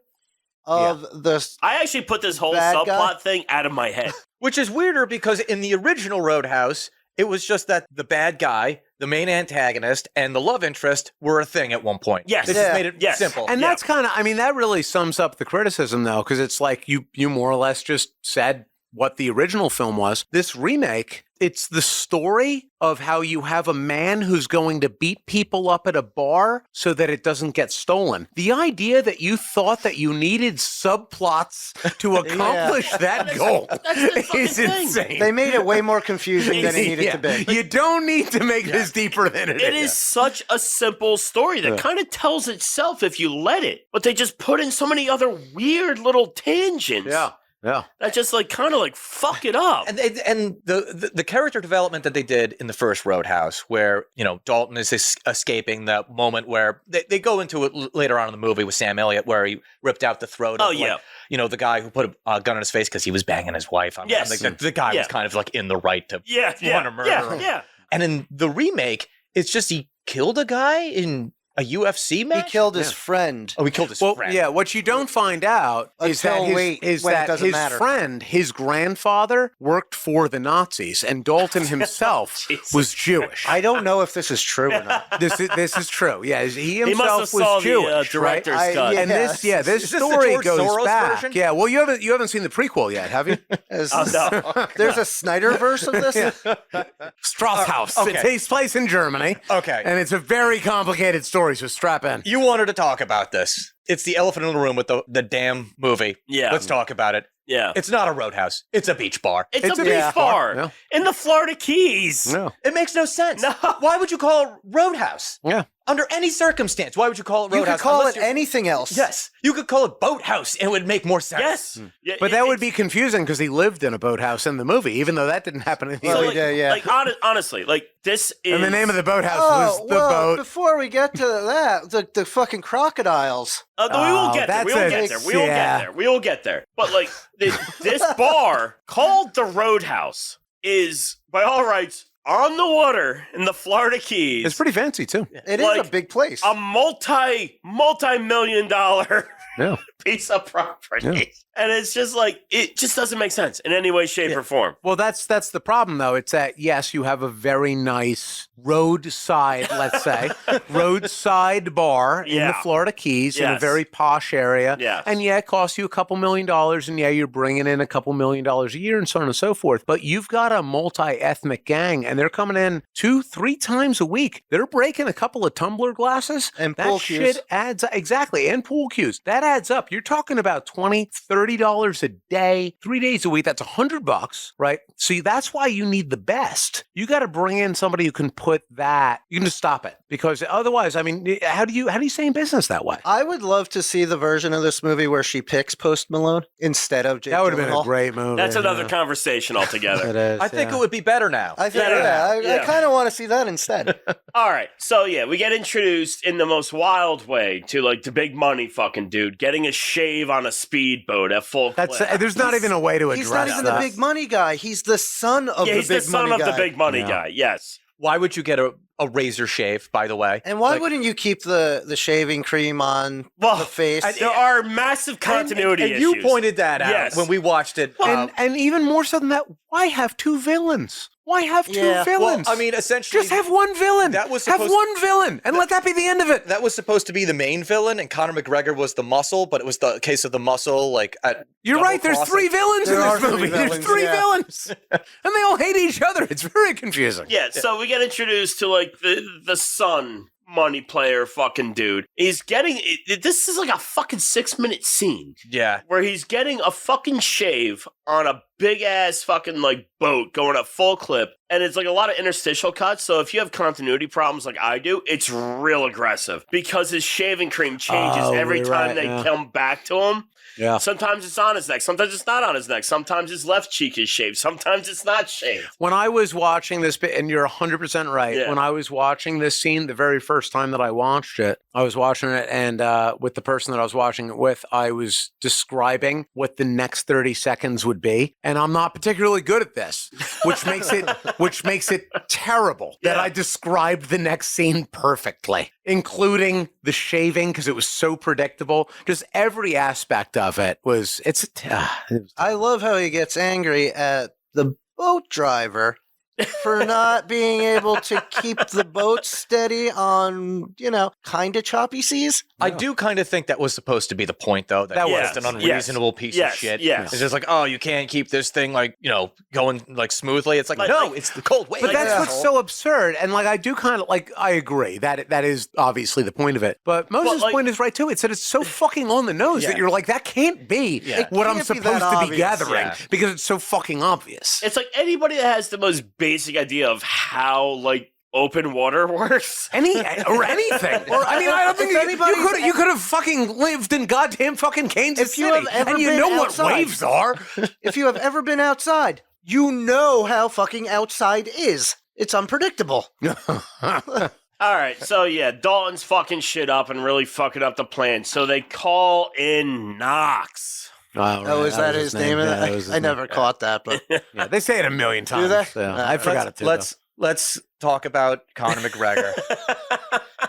of the I actually put this whole Bad subplot guy? thing out of my head. Which is weirder because in the original Roadhouse, it was just that the bad guy, the main antagonist, and the love interest were a thing at one point. Yes. This Yeah. just made it Yes. simple. And that's kind of, I mean, that really sums up the criticism though, because it's like you more or less just said what the original film was. This remake, it's the story of how you have a man who's going to beat people up at a bar so that it doesn't get stolen. The idea that you thought that you needed subplots to accomplish that goal is insane. They made it way more confusing than it needed to be. You don't need to make this deeper than it is. It is such a simple story that kind of tells itself if you let it, but they just put in so many other weird little tangents. Yeah. That just kind of fuck it up. And the character development that they did in the first Roadhouse, where, Dalton is escaping the moment where they go into it later on in the movie with Sam Elliott, where he ripped out the throat of, the guy who put a gun in his face because he was banging his wife. The guy was kind of in the right to want to murder him. Yeah. And in the remake, it's just he killed a guy in a UFC match? He killed his friend. Oh, he killed his friend. Yeah, what you don't find out is that his friend, his grandfather, worked for the Nazis, and Dalton himself was Jewish. I don't know if this is true or not. This is true. Yeah, he must himself have saw was Jewish, the director's right? cut. And this story goes back. Yeah, well, you haven't seen the prequel yet, have you? No. There's a Snyderverse of this? Strauss. Okay. It takes place in Germany. Okay. And it's a very complicated story, so strap in. You wanted to talk about this. It's the elephant in the room with the damn movie. Yeah. Let's talk about it. Yeah. It's not a roadhouse. It's a beach bar. It's a beach bar in the Florida Keys. Yeah. It makes no sense. No. Why would you call it Roadhouse? Yeah. Under any circumstance, why would you call it Roadhouse? You could call it anything else. Yes. You could call it Boathouse and it would make more sense. Yes. Yeah, But that would be confusing because he lived in a boathouse in the movie, even though that didn't happen in the Well, other. Honestly, this is... And the name of the boathouse was The Boat. Before we get to that, the fucking crocodiles. we will get there. We will get there. But this bar called the Roadhouse is, by all rights, on the water in the Florida Keys. It's pretty fancy, too. It is a big place. A multi-million-dollar piece of property. Yeah. And it's just it just doesn't make sense in any way, shape, or form. Well, that's the problem, though. It's that, yes, you have a very nice roadside, let's say, roadside bar in the Florida Keys in a very posh area. Yes. And it costs you a couple $1 million, and you're bringing in a couple $1 million a year and so on and so forth. But you've got a multi-ethnic gang, and they're coming in 2-3 times a week. They're breaking a couple of tumbler glasses. And that pool shit cues. adds exactly, and pool cues. That adds up. You're talking about $20, $30 a day, 3 days a week. That's $100, right? See, that's why you need the best. You got to bring in somebody who can put that. You can just stop it, because otherwise, I mean, how do you stay in business that way? I would love to see the version of this movie where she picks Post Malone instead of Jake That would have been a Gyllenhaal. great movie. That's another conversation altogether. It is, I think it would be better now. I think, Yeah. I kind of want to see that instead. All right. So, we get introduced in the most wild way to, the big money fucking dude getting a shave on a speedboat at full clip. There's not even a way to address He's not even that. the big money guy. He's the son of the big money guy. He's the son of the big money guy, yes. Why would you get a razor shave, by the way? And why wouldn't you keep the shaving cream on the face? There are massive continuity and issues. you pointed that out Yes. when we watched it. And even more so than that, why have two villains? Why have two villains? Well, I mean, essentially, just have one villain. That was have supposed- one villain, and let that be the end of it. that was supposed to be the main villain, and Conor McGregor was the muscle, but it was the case of the muscle, You're right. There's double-crossing. three villains in There are this three movie. There's villains, three yeah. villains, and they all hate each other. It's very confusing. Yeah, so we get introduced to the son money player fucking dude. He's getting this is a fucking 6-minute scene Yeah. where he's getting a fucking shave on a big ass fucking boat going at full clip, and it's a lot of interstitial cuts. So if you have continuity problems like I do, it's real aggressive because his shaving cream changes every you're time right, they yeah. come back to him. Yeah. Sometimes it's on his neck, sometimes it's not on his neck, sometimes his left cheek is shaved, sometimes it's not shaved. When I was watching this bit, and you're 100% right, Yeah. when I was watching this scene, the very first time that I watched it, I was watching it, and with the person that I was watching it with, I was describing what the next 30 seconds would be, and I'm not particularly good at this, which makes it terrible that I described the next scene perfectly, including the shaving, because it was so predictable. Just every aspect of it was. I love how he gets angry at the boat driver for not being able to keep the boat steady on, kind of choppy seas. I do kind of think that was supposed to be the point, though. That was just an unreasonable piece of shit. Yes. It's just like, oh, you can't keep this thing going smoothly. It's like, no, it's the cold wave. But that's what's so absurd. And I do kind of I agree that is obviously the point of it. But Moses' point is right too. It's that it's so fucking on the nose that you're like, that can't be what I'm supposed to be gathering because it's so fucking obvious. It's like anybody that has the most basic idea of how open water works. Or anything. Or I don't think you could have fucking lived in goddamn fucking Kansas City. And you know what waves are. If you have ever been outside, you know how fucking outside is. It's unpredictable. All right, so Dalton's fucking shit up and really fucking up the plan. So they call in Knox. Oh, is that his name? I never caught that, but they say it a million times. Do they? So I forgot it too. Let's talk about Conor McGregor.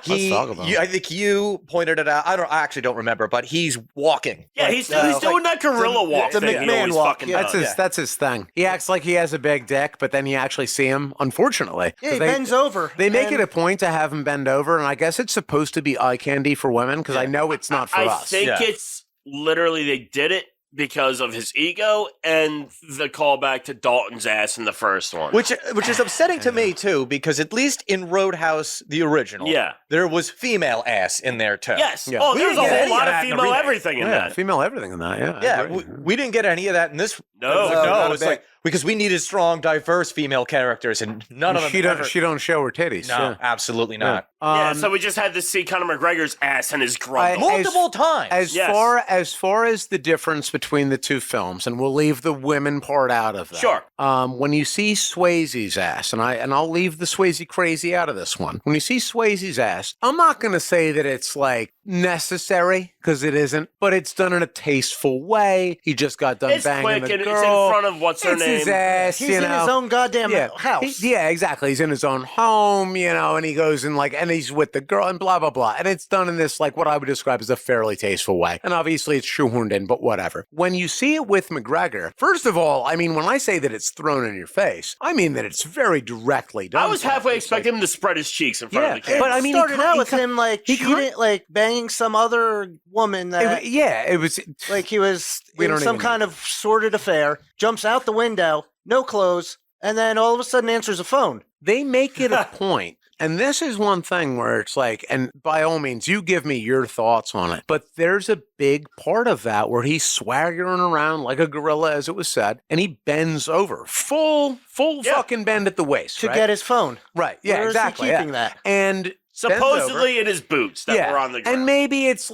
I think you pointed it out. I actually don't remember, but he's walking. Yeah, he's doing that gorilla walk. The thing McMahon walk. That's his thing. He acts like he has a big dick, but then you actually see him, unfortunately. Yeah, he bends over. They make it a point to have him bend over, and I guess it's supposed to be eye candy for women, because I know it's not for us. I think it's literally they did it because of his ego and the callback to Dalton's ass in the first one. Which is upsetting to me, too, because at least in Roadhouse, the original, there was female ass in there, too. Yes. Yeah. Oh, there's a whole lot of female everything in that. Female everything in that, yeah. We didn't get any of that in this. No, it's like, because we needed strong, diverse female characters, and none of them She don't show her titties. No, absolutely not. So we just had to see Conor McGregor's ass and his grundle. Multiple times. As far as the difference between the two films, and we'll leave the women part out of that. Sure. When you see Swayze's ass, and I'll leave the Swayze crazy out of this one. When you see Swayze's ass, I'm not going to say that it's necessary, because it isn't, but it's done in a tasteful way. He just got done banging quick the girl. And it's in front of what's her name. His ass, he's in his own goddamn house. Exactly. He's in his own home, and he goes and and he's with the girl and blah, blah, blah. And it's done in this, what I would describe as a fairly tasteful way. And obviously it's shoehorned in, but whatever. When you see it with McGregor, first of all, when I say that it's thrown in your face, I mean that it's very directly done. I was halfway expecting him to spread his cheeks in front of the camera. But he started out with him cheating, banging some other woman that... It was... he was in some kind of sordid affair, jumps out the window, no clothes, and then all of a sudden answers a phone. They make it a point. And this is one thing where it's and by all means, you give me your thoughts on it. But there's a big part of that where he's swaggering around like a gorilla, as it was said, and he bends over, full fucking bend at the waist. To get his phone. Right. Yeah, Where exactly. Is he keeping that? And... supposedly in his boots that were on the ground. And maybe it's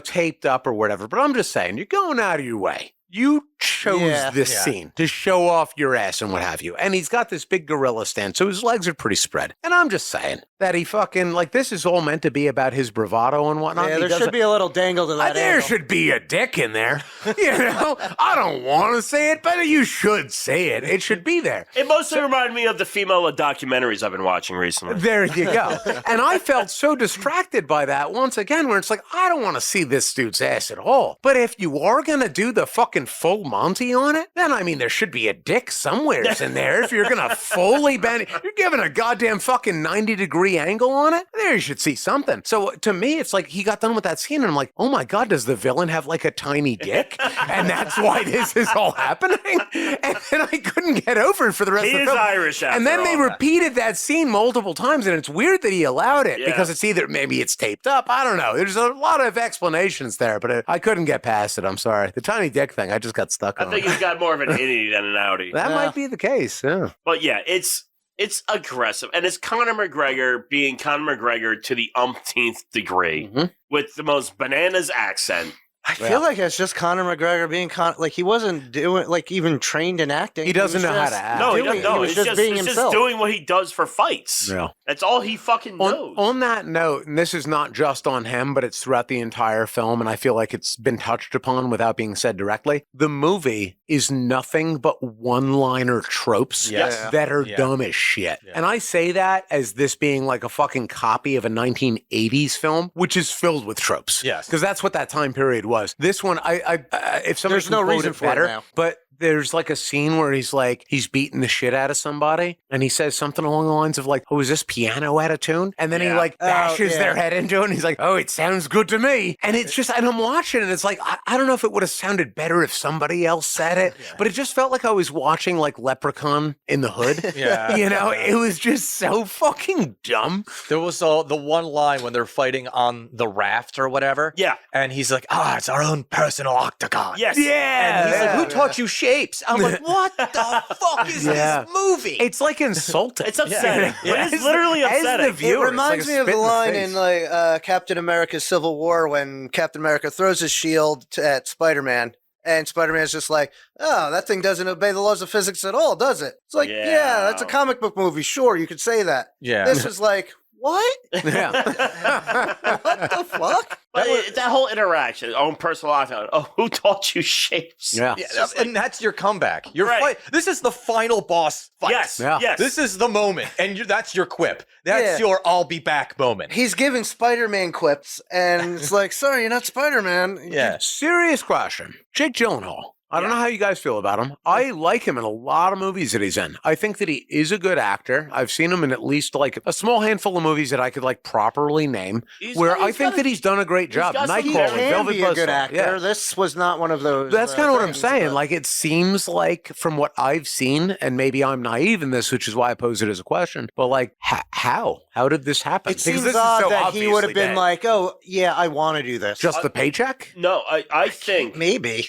taped up or whatever. But I'm just saying, you're going out of your way. You chose this scene to show off your ass and what have you. And he's got this big gorilla stand, so his legs are pretty spread. And I'm just saying that he fucking, this is all meant to be about his bravado and whatnot. Yeah, there should be a little dangle to that There should be a dick in there. I don't want to say it, but you should say it. It should be there. It mostly reminded me of the female documentaries I've been watching recently. There you go. And I felt so distracted by that once again, where it's I don't want to see this dude's ass at all. But if you are going to do the fucking full Monty on it, then there should be a dick somewhere in there. If you're going to fully bend, you're giving a goddamn fucking 90-degree angle on it, there you should see something. So to me, it's he got done with that scene and I'm oh my God, does the villain have a tiny dick? And that's why this is all happening? And then I couldn't get over it for the rest of the film. He is Irish after And then they all repeated that scene multiple times, and it's weird that he allowed it because it's maybe it's taped up. I don't know. There's a lot of explanations there, but I couldn't get past it. I'm sorry. The tiny dick thing, I just got stuck on. I think he's got more of an innie than an outie. That might be the case, yeah. But it's aggressive. And it's Conor McGregor being Conor McGregor to the umpteenth degree with the most bananas accent. I feel like it's just Conor McGregor being he wasn't doing even trained in acting. He doesn't know how to act. No, he doesn't know. He's just being himself. Just doing what he does for fights. Yeah. That's all he fucking knows. On that note, and this is not just on him, but it's throughout the entire film, and I feel like it's been touched upon without being said directly. The movie is nothing but one-liner tropes that are dumb as shit. Yeah. And I say that as this being a fucking copy of a 1980s film, which is filled with tropes. Yes. Because that's what that time period was. This one, if somebody there's no reason for better, it now. but there's like a scene where he's beating the shit out of somebody and he says something along the lines of like, oh, is this piano out of tune? And then he like bashes their head into it and he's like, oh, it sounds good to me. And it's just, and I'm watching and it's like, I don't know if it would have sounded better if somebody else said it, but it just felt like I was watching like Leprechaun in the Hood. Yeah. You know, it was just so fucking dumb. There was the one line when they're fighting on the raft or whatever. Yeah. And he's like, it's our own personal octagon. Yes. And he's like, who taught you shapes? I'm like, what the fuck is this movie? It's like insulting. It's upsetting. Yeah. It is literally As upsetting. the viewer, It reminds it's like me a of the spit line face. in like Captain America's Civil War when Captain America throws his shield at Spider-Man. And Spider-Man's just like, oh, that thing doesn't obey the laws of physics at all, does it? It's like, yeah, that's a comic book movie. Sure, you could say that. Yeah. This is like, what? Yeah. What the fuck? But that whole interaction, own personal octagon. Oh, who taught you shapes? Yeah. And that's your comeback. You're Right. This is the final boss fight. Yes. Yeah. Yes. This is the moment, and that's your quip. That's your "I'll be back" moment. He's giving Spider-Man quips, and it's like, sorry, you're not Spider-Man. Yeah. Serious question. Jake Gyllenhaal. I don't know how you guys feel about him. I like him in a lot of movies that he's in. I think that he is a good actor. I've seen him in at least like a small handful of movies that I could like properly name, where I think that he's done a great job. got some He Nightcrawler, can Velvet be a good Buzzsaw. actor. Yeah. This was not one of those. That's kind of what I'm things, saying. but- Like, it seems like from what I've seen, and maybe I'm naive in this, which is why I pose it as a question, but like, how? How did this happen? It seems this is odd so that he would have obviously been dead. like, oh, yeah, I want to do this. Just the paycheck? No, I think Maybe.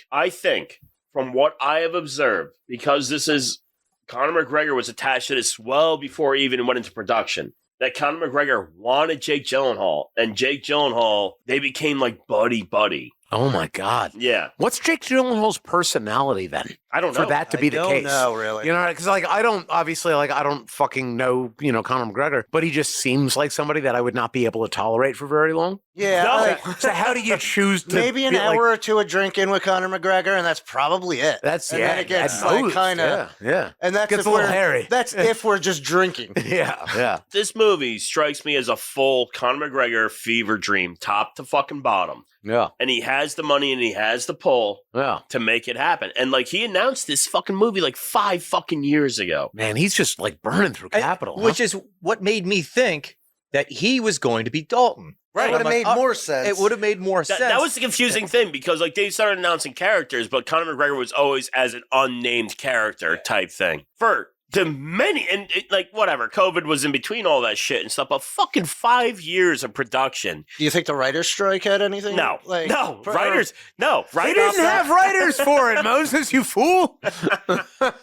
from what I have observed, because this is Conor McGregor was attached to this well before he even went into production, that Conor McGregor wanted Jake Gyllenhaal, and Jake Gyllenhaal, they became like buddy. Oh my God. Yeah. What's Jake Gyllenhaal's personality then? I don't know. For that to be the I case. don't know, really. You know, because like I don't fucking know, Conor McGregor, but he just seems like somebody that I would not be able to tolerate for very long. Yeah, No. like, So how do you choose to maybe an be hour like, or two of drinking with Conor McGregor, and that's probably it. that's and yeah, then it gets at like most, kind of, yeah. and that's Gets if a little we're hairy. That's if we're just drinking. Yeah. This movie strikes me as a full Conor McGregor fever dream, top to fucking bottom. Yeah. And he has the money and he has the pull Yeah. to make it happen. And like he announced this fucking movie like 5 fucking years ago. Man, he's just like burning through capital. Which is what made me think that he was going to be Dalton. That would have made more sense. It would have made more sense. That was the confusing thing because like they started announcing characters, but Conor McGregor was always as an unnamed character type thing. For the many, and like whatever, COVID was in between all that shit and stuff, but fucking 5 years of production. Do you think the writer's strike had anything? No, Like, writers they didn't have writers for it, Moses, you fool.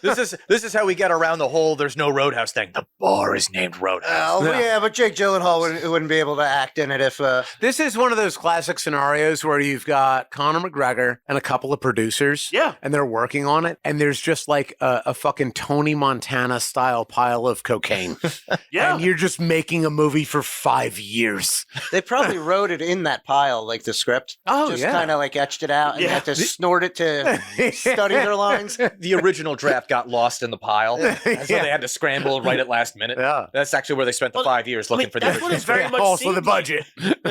This is how we get around the whole "there's no Roadhouse" thing. The bar is named Roadhouse. Yeah, but Jake Gyllenhaal wouldn't be able to act in it if. This is one of those classic scenarios where you've got Conor McGregor and a couple of producers. Yeah. And they're working on it. And there's just like a fucking Tony Montana style pile of cocaine. Yeah. And you're just making a movie for 5 years. They probably wrote it in that pile, like the script. Oh, just yeah. kind of like etched it out and Yeah. had to snort it to study their lines. The original draft got lost in the pile, and so they had to scramble and write it last minute. Yeah. That's actually where they spent the Well, 5 years looking for the that's what original. it's very much Also the seemed like. budget.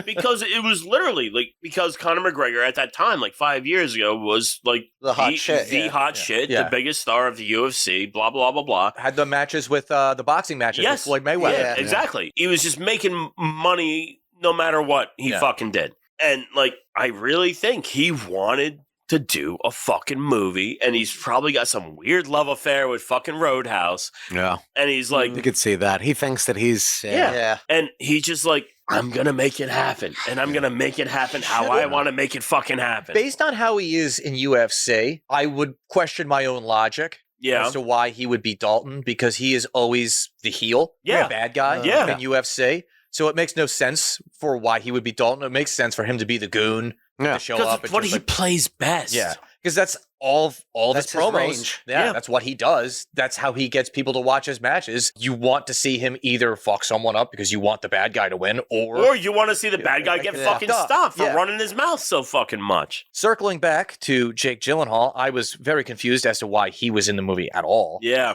Because it was literally like because Conor McGregor at that time, like 5 years ago, was like The hot shit, the yeah. hot shit, Yeah. the biggest star of the UFC, blah blah blah blah. Had the matches with the boxing matches Yes, with Floyd Mayweather. Yeah, exactly. He was just making money no matter what he Yeah. fucking did, and like I really think he wanted to do a fucking movie, and he's probably got some weird love affair with fucking Roadhouse, Yeah. and he's like, You could see that. He thinks that he's. Yeah. and he's just like, I'm gonna make it happen, and I'm gonna make it happen how I want to make it fucking happen. Based on how he is in UFC, I would question my own logic Yeah. as to why he would be Dalton, because he is always the heel, Yeah. the bad guy Yeah. in UFC. So it makes no sense for why he would be Dalton. It makes sense for him to be the goon, Yeah. to show up. Because and what just he like- plays best. Yeah, because that's all That's his his promos. range. Yeah. That's what he does. That's how he gets people to watch his matches. You want to see him either fuck someone up because you want the bad guy to win, Or you want to see the bad guy get fucking fucked up. stopped for Yeah. running his mouth so fucking much. Circling back to Jake Gyllenhaal, I was very confused as to why he was in the movie at all. Yeah.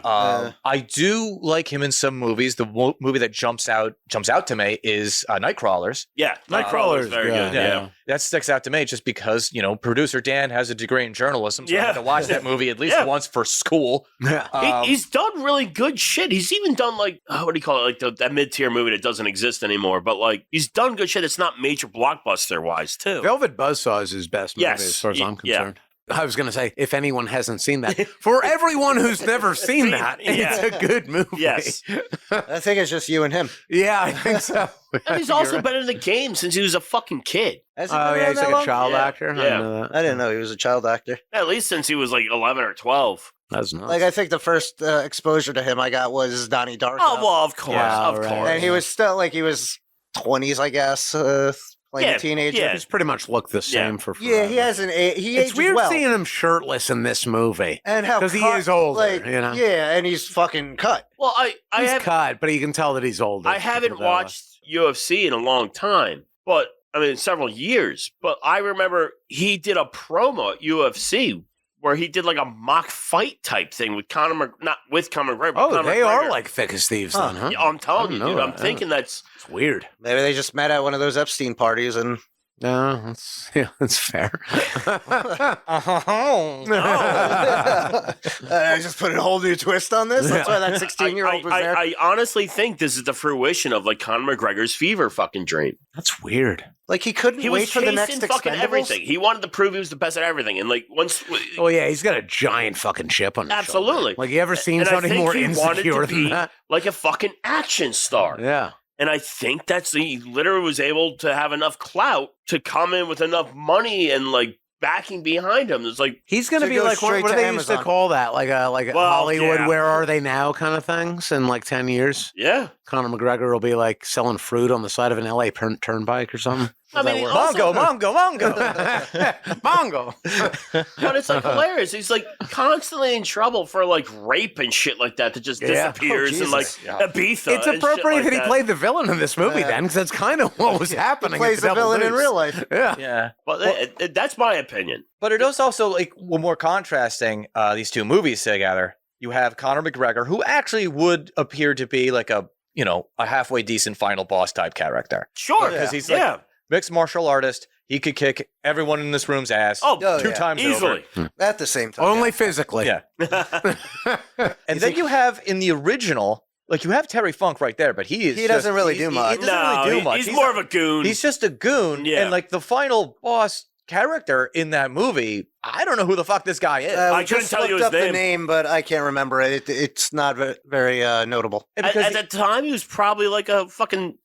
I do like him in some movies. The movie that jumps out to me is Nightcrawlers. Yeah. Nightcrawler is very good. yeah. Yeah. That sticks out to me just because, producer Dan has a degree in journalism, so so I had to watch that movie at least once for school. Yeah. He's done really good shit. He's even done like, what do you call it? Like that mid-tier movie that doesn't exist anymore. But like, he's done good shit. It's not major blockbuster-wise, too. Velvet Buzzsaw is his best movie as far as I'm concerned. I was going to say, if anyone hasn't seen that, for everyone who's never seen that, it's a good movie. Yes. I think it's just you and him. Yeah, I think so. And he's also been in the game since he was a fucking kid. Has he been Oh, yeah, around he's that like long? a child Yeah. actor. I Yeah. didn't know that. I didn't know he was a child actor. At least since he was like 11 or 12. That's nuts. Like, I think the first exposure to him I got was Donnie Darko. Oh, well, of course. Yeah, of right. course. And he was still, like, he was 20s, I guess, playing a teenager. yeah. He's pretty much looked the same for forever. Yeah, he hasn't. He It's ages weird well. seeing him shirtless in this movie. And how 'Cause he cut, is older, like, you know? Yeah, and he's fucking cut. Well, I He's have cut, but you can tell that he's older. I haven't watched UFC in a long time, but I mean, several years. But I remember he did a promo at UFC where he did like a mock fight type thing with not with Conor McGregor. But Oh, Conor they McGregor. are like thick as thieves then, huh? Yeah, I'm telling you, I didn't dude. know I'm that. thinking that's It's weird. Maybe they just met at one of those Epstein parties and. No, that's fair. I just put a whole new twist on this. That's why that 16-year-old was there. I honestly think this is the fruition of like Conor McGregor's fever fucking dream. That's weird. Like he couldn't He wait was for the next chasing fucking Expendables? everything. He wanted to prove he was the best at everything, and like once. Oh yeah, he's got a giant fucking chip on his Absolutely. shoulder. Like you ever seen And I something think more he wanted insecure to than be that? like a fucking action star. Yeah. And I think he literally was able to have enough clout to come in with enough money and like backing behind him. It's like He's going to To be go like what straight do to they used to Amazon. call that? Like a Well, Hollywood. yeah. Where are they now? Kind of things in like 10 years. yeah. Conor McGregor will be like selling fruit on the side of an LA turnpike or something. I mean, Mongo, Mongo. Mongo. but it's like hilarious. He's like constantly in trouble for like rape and shit like that just Yeah. disappears Oh, and like Jesus. Ibiza. It's and shit appropriate like that he played the villain in this movie Yeah. then, because that's kind of what was happening. He plays at the Double villain in Deuce. real life. Yeah. Yeah. Well, that's my opinion. But it is also like when we're contrasting these two movies together, you have Conor McGregor, who actually would appear to be like a halfway decent final boss type character. Sure. Because he's like mixed martial artist. He could kick everyone in this room's ass Oh, two yeah. times easily. over. At the same time. Only physically. Yeah. And then you have in the original, like you have Terry Funk right there, but he doesn't really do much. He doesn't really do much. He's more of a goon. He's just a goon. Yeah. And like the final boss character in that movie, I don't know who the fuck this guy is. I We couldn't just tell you looked his up the name. name, but I can't remember it. It's not very notable. And at because the time, he was probably like a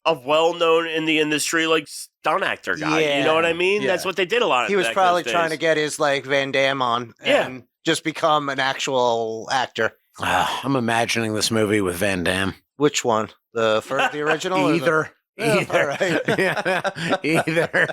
well-known in the industry, like stunt actor guy. You know what I mean? Yeah. That's what they did a lot. He was back probably those trying to days. get his like Van Damme on and just become an actual actor. I'm imagining this movie with Van Damme. Which one? The original? or the- Either. Oh, all right. Yeah, either.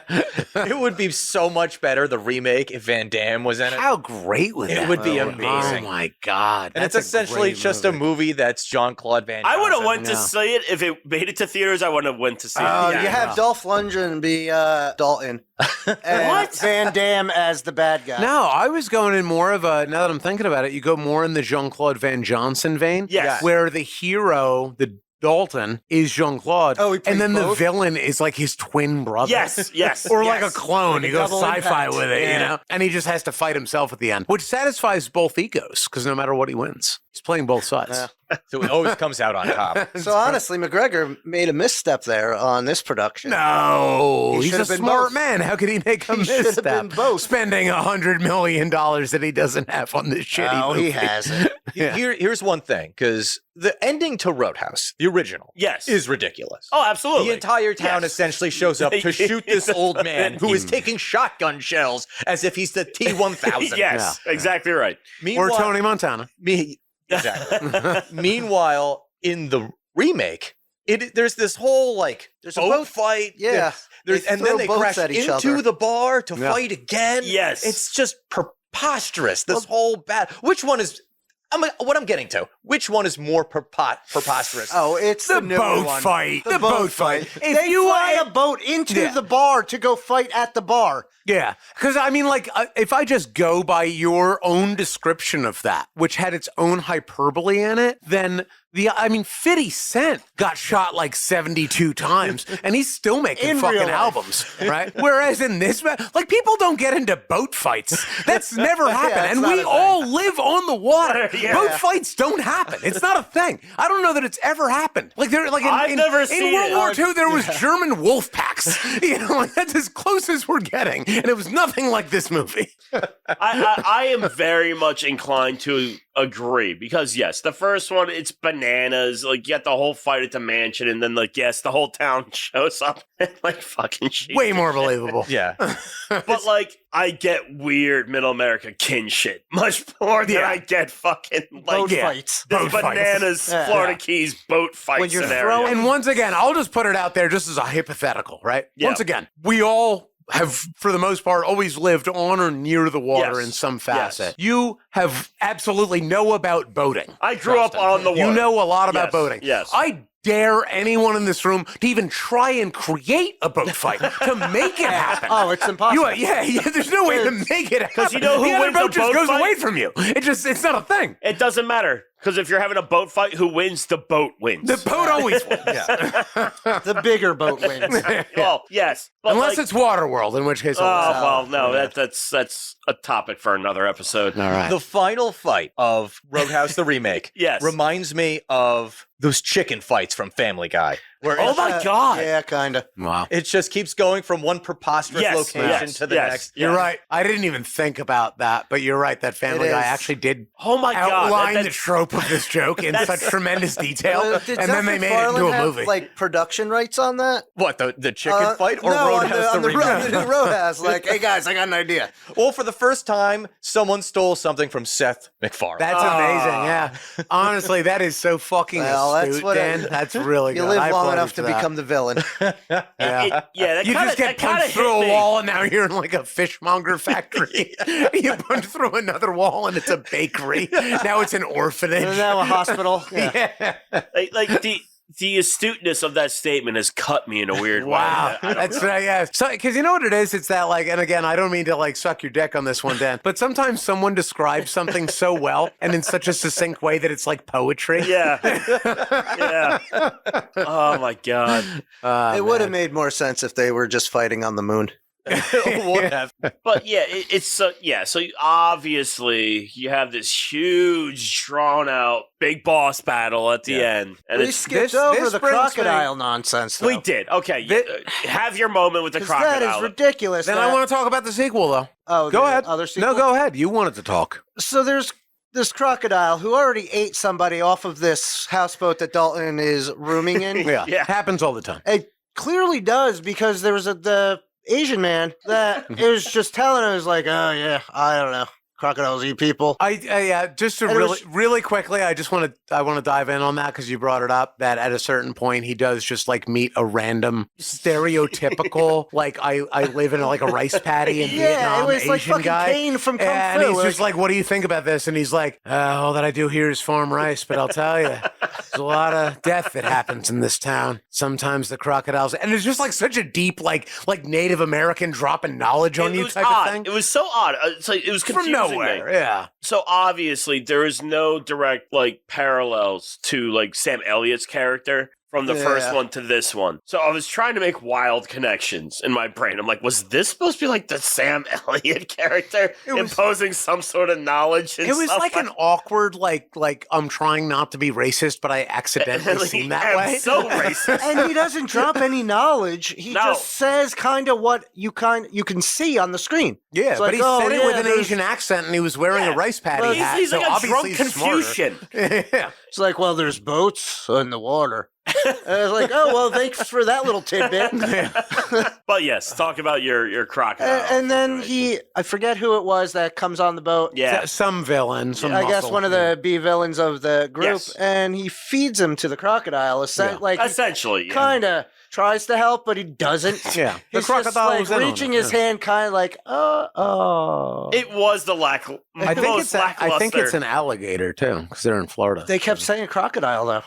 it would be so much better, the remake, if Van Damme was in it. How great would It that would be be? amazing. Oh my god! And it's that's a essentially great just movie. a movie that's Jean-Claude Van Damme. I would have went to Yeah. see it if it made it to theaters. I would have went to see Oh, it. Yeah. you have Dolph Lundgren be Dalton. And What? Van Damme as the bad guy. No, I was going in more of a. Now that I'm thinking about it, you go more in the Jean-Claude Van Johnson vein. Yes. where the hero, the Dalton, is Jean-Claude. Oh, he plays and then both? the villain is like his twin brother. Yes. Or like a yes. clone. Like a He goes double sci-fi impact. with it, you Yeah. know? And he just has to fight himself at the end, which satisfies both egos, because no matter what he wins, he's playing both sides. Yeah. So it always comes out on top. So honestly, McGregor made a misstep there on this production. No, He he's should a have been smart both. man. How could he make a He should have misstep? been both. Spending $100 million that he doesn't have on this shitty Oh, movie. he hasn't. Yeah. Here's one thing, because the ending to Roadhouse, the original, Yes. is ridiculous. Oh, absolutely. The entire town Yes. essentially shows up to shoot this old man who is taking shotgun shells as if he's the T-1000. Yes, exactly right. Or Meanwhile, Tony Montana. Exactly. Meanwhile, in the remake, there's this whole like There's a boat boat- fight. yeah. There's, They and then throw they boats crash at each into other. the bar to Yeah. fight again. Yes. It's just preposterous. This whole Which one is? What I'm getting to. Which one is more preposterous? Oh, it's The the, newer boat one. fight. The boat fight. If They you fly a boat into Yeah. the bar to go fight at the bar. Yeah, because I mean, like, if I just go by your own description of that, which had its own hyperbole in it, then 50 Cent got shot like 72 times, and he's still making In fucking real life. albums, right? Whereas in this, like, people don't get into boat fights. That's never happened, it's and not we a thing. all live on the water. Yeah. Boat fights don't happen. It's not a thing. I don't know that it's ever happened. Like, I've never in seen World it. War II, there was German wolf packs. Like, that's as close as we're getting, and it was nothing like this movie. I am very much inclined to agree because yes, the first one it's bananas. Like you get the whole fight at the mansion, and then like yes, the whole town shows up and like fucking shit. Way more believable. Yeah. But like I get weird Middle America kin shit much more than Yeah. I get fucking like Boat fights. this Boat fights. bananas Yeah. Florida Keys boat fight When you're scenario. throwing- And once again, I'll just put it out there just as a hypothetical, right? Yeah. Once again, we all have, for the most part, always lived on or near the water Yes. in some facet. Yes. You have absolutely know about boating. I grew up on the water. You know a lot about Yes, boating. yes. I dare anyone in this room to even try and create a boat fight to make it happen. Oh, it's impossible. Yeah, there's no way to make it happen. you know who the other wins a boat just boat goes fight? away from you. It's not a thing. It doesn't matter because if you're having a boat fight, who wins? The boat wins. The boat always wins. The bigger boat wins. Well, yes, but Unless like, it's Waterworld, in which case oh I'll well, no, that's a topic for another episode. all right. The final fight of Roadhouse the remake Yes. reminds me of those chicken fights from Family Guy, where Oh my god! Yeah, kind of. Wow. it just keeps going from one preposterous Yes, location yes, to the yes. next. You're Yeah. right. I didn't even think about that, but you're right. That Family It Guy is. actually did Oh my god! outline the that's- trope of this joke in such tremendous detail, Did and Seth then they made it MacFarlane into a have, movie. like production rights on that? What, the chicken fight or no, Roadhouse on the remake? new Roadhouse. Like, hey guys, I got an idea. Well, for the first time, someone stole something from Seth MacFarlane. That's amazing. Yeah. Honestly, that is so fucking Well, that's astute, what Dan. That's really You good. live I long applaud enough you to for that. become the villain. Yeah. that You kinda, just get that kinda punched through hit a me. wall, and now you're in like a fishmonger factory. You punch through another wall, and it's a bakery. Now it's an orphanage. And now a hospital. Yeah. Yeah. Like the astuteness of that statement has cut me in a weird Wow, way. I don't that's know. right. Yeah, so because you know what it is, it's that like, and again, I don't mean to like suck your dick on this one, Dan, but sometimes someone describes something so well and in such a succinct way that it's like poetry. Yeah. Yeah. Oh my god. It would have made more sense if they were just fighting on the moon. Would have. But yeah, it's so obviously you have this huge, drawn out, big boss battle at the end, and We it's skipped this over the brings me- crocodile nonsense, though. we did okay. Have your moment with the 'Cause crocodile. that is ridiculous. Then that- I want to talk about the sequel, though. Oh, Go the ahead. Other sequel? No, go ahead. You wanted to talk. So there's this crocodile who already ate somebody off of this houseboat that Dalton is rooming in. Yeah, Yeah. happens all the time. It clearly does because there was the Asian man that was just telling him, was like, oh yeah, I don't know, crocodiles eat people. Yeah, just to And it really, was- really quickly, I want to dive in on that because you brought it up. That at a certain point, he does just like meet a random stereotypical, like I live in like a rice paddy in Yeah, Vietnam it was Asian like fucking guy. Kane from Kung And Fu. he's just like, what do you think about this? And he's like, all that I do here is farm rice, but I'll tell you, there's a lot of death that happens in this town. Sometimes the crocodiles, and it's just like such a deep, like Native American dropping knowledge on It you was type odd. of thing. It was so odd. It's like it was From confusing nowhere, me. yeah. So obviously there is no direct like parallels to like Sam Elliott's character from the first Yeah. one to this one. So I was trying to make wild connections in my brain. I'm like, was this supposed to be like the Sam Elliott character imposing some sort of knowledge? And It was stuff like an awkward, like I'm trying not to be racist, but I accidentally seem that I'm way. so racist. And he doesn't drop any knowledge. He No. just says kind of what you can see on the screen. Yeah, It's but like, he oh, said it yeah, with an there's- Asian accent, and he was wearing Yeah. a rice paddy Well, hat. He's so like a obviously drunk he's smarter. Confucian. Yeah. It's like, well, there's boats in the water. And I was like, oh, well, thanks for that little tidbit. But yes, talk about your crocodile. And then I forget who it was that comes on the boat. yeah. Some villain, some I guess muscle. one of the B villains of the group, Yes. and he feeds him to the crocodile. Like, Essentially, yeah. kind of tries to help, but he doesn't. Yeah, the He's crocodile just, was like, in on reaching it, his yeah. hand, kind of like, oh. It was the I think most it's an lackluster. alligator too, because they're in Florida. They kept saying crocodile though.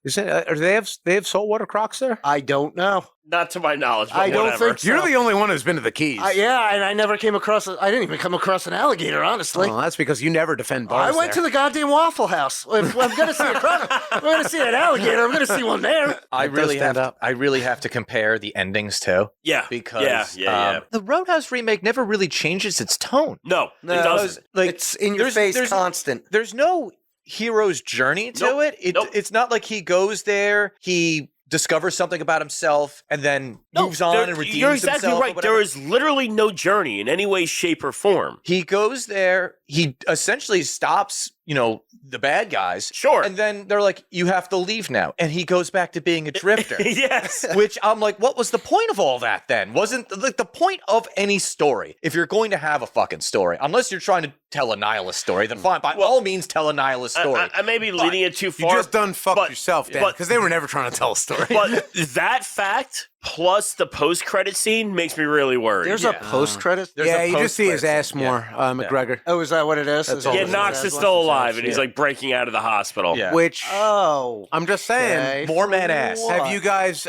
Or they have saltwater crocs there? I don't know. Not to my knowledge, but I don't whatever. think so. You're the only one who's been to the Keys. Yeah, and I never came across. I didn't even come across an alligator, honestly. Well, that's because you never defend bars. I went to the goddamn Waffle House. If I'm gonna see a crocodile, I'm gonna see an alligator. I'm gonna see one there. I It does stand up. really have to compare the endings too. Yeah. Because Yeah. the Roadhouse remake never really changes its tone. No, it No, doesn't. Like It's in your there's- face, constant. There's no hero's journey to Nope. it. Nope. It's not like he goes there, he discovers something about himself, and then moves on and redeems You're exactly himself. or right. whatever. There is literally no journey in any way, shape, or form. He goes there, he essentially stops, the bad guys. Sure. And then they're like, you have to leave now. And he goes back to being a drifter. Yes. Which I'm like, what was the point of all that then? Wasn't like the point of any story, if you're going to have a fucking story, unless you're trying to tell a nihilist story, then fine, by all means tell a nihilist story. I may be leading it too You far. just done fucked but- yourself, Dan, but- because they were never trying to tell a story. But that fact plus the post-credit scene makes me really worried. There's a post-credit. There's yeah, a you just see his post-credit ass more, McGregor. Oh, is that what it is? That's Is all it- yeah, it is. Knox is still alive, and he's like breaking out of the hospital. Yeah. Which, Oh. I'm just saying, Okay. More man ass. What?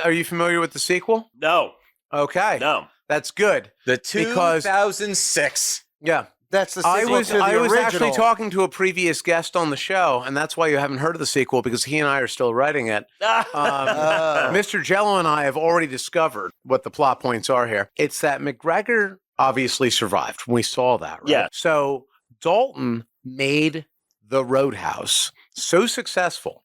are you familiar with the sequel? No, Okay. no. That's good. The Because- 2006. Yeah. That's the I sequel was to the actually original. talking to a previous guest on the show, and that's why you haven't heard of the sequel, because he and I are still writing it. Mr. Jello and I have already discovered what the plot points are here. It's that McGregor obviously survived. We saw that, right? Yeah. So Dalton made the Roadhouse so successful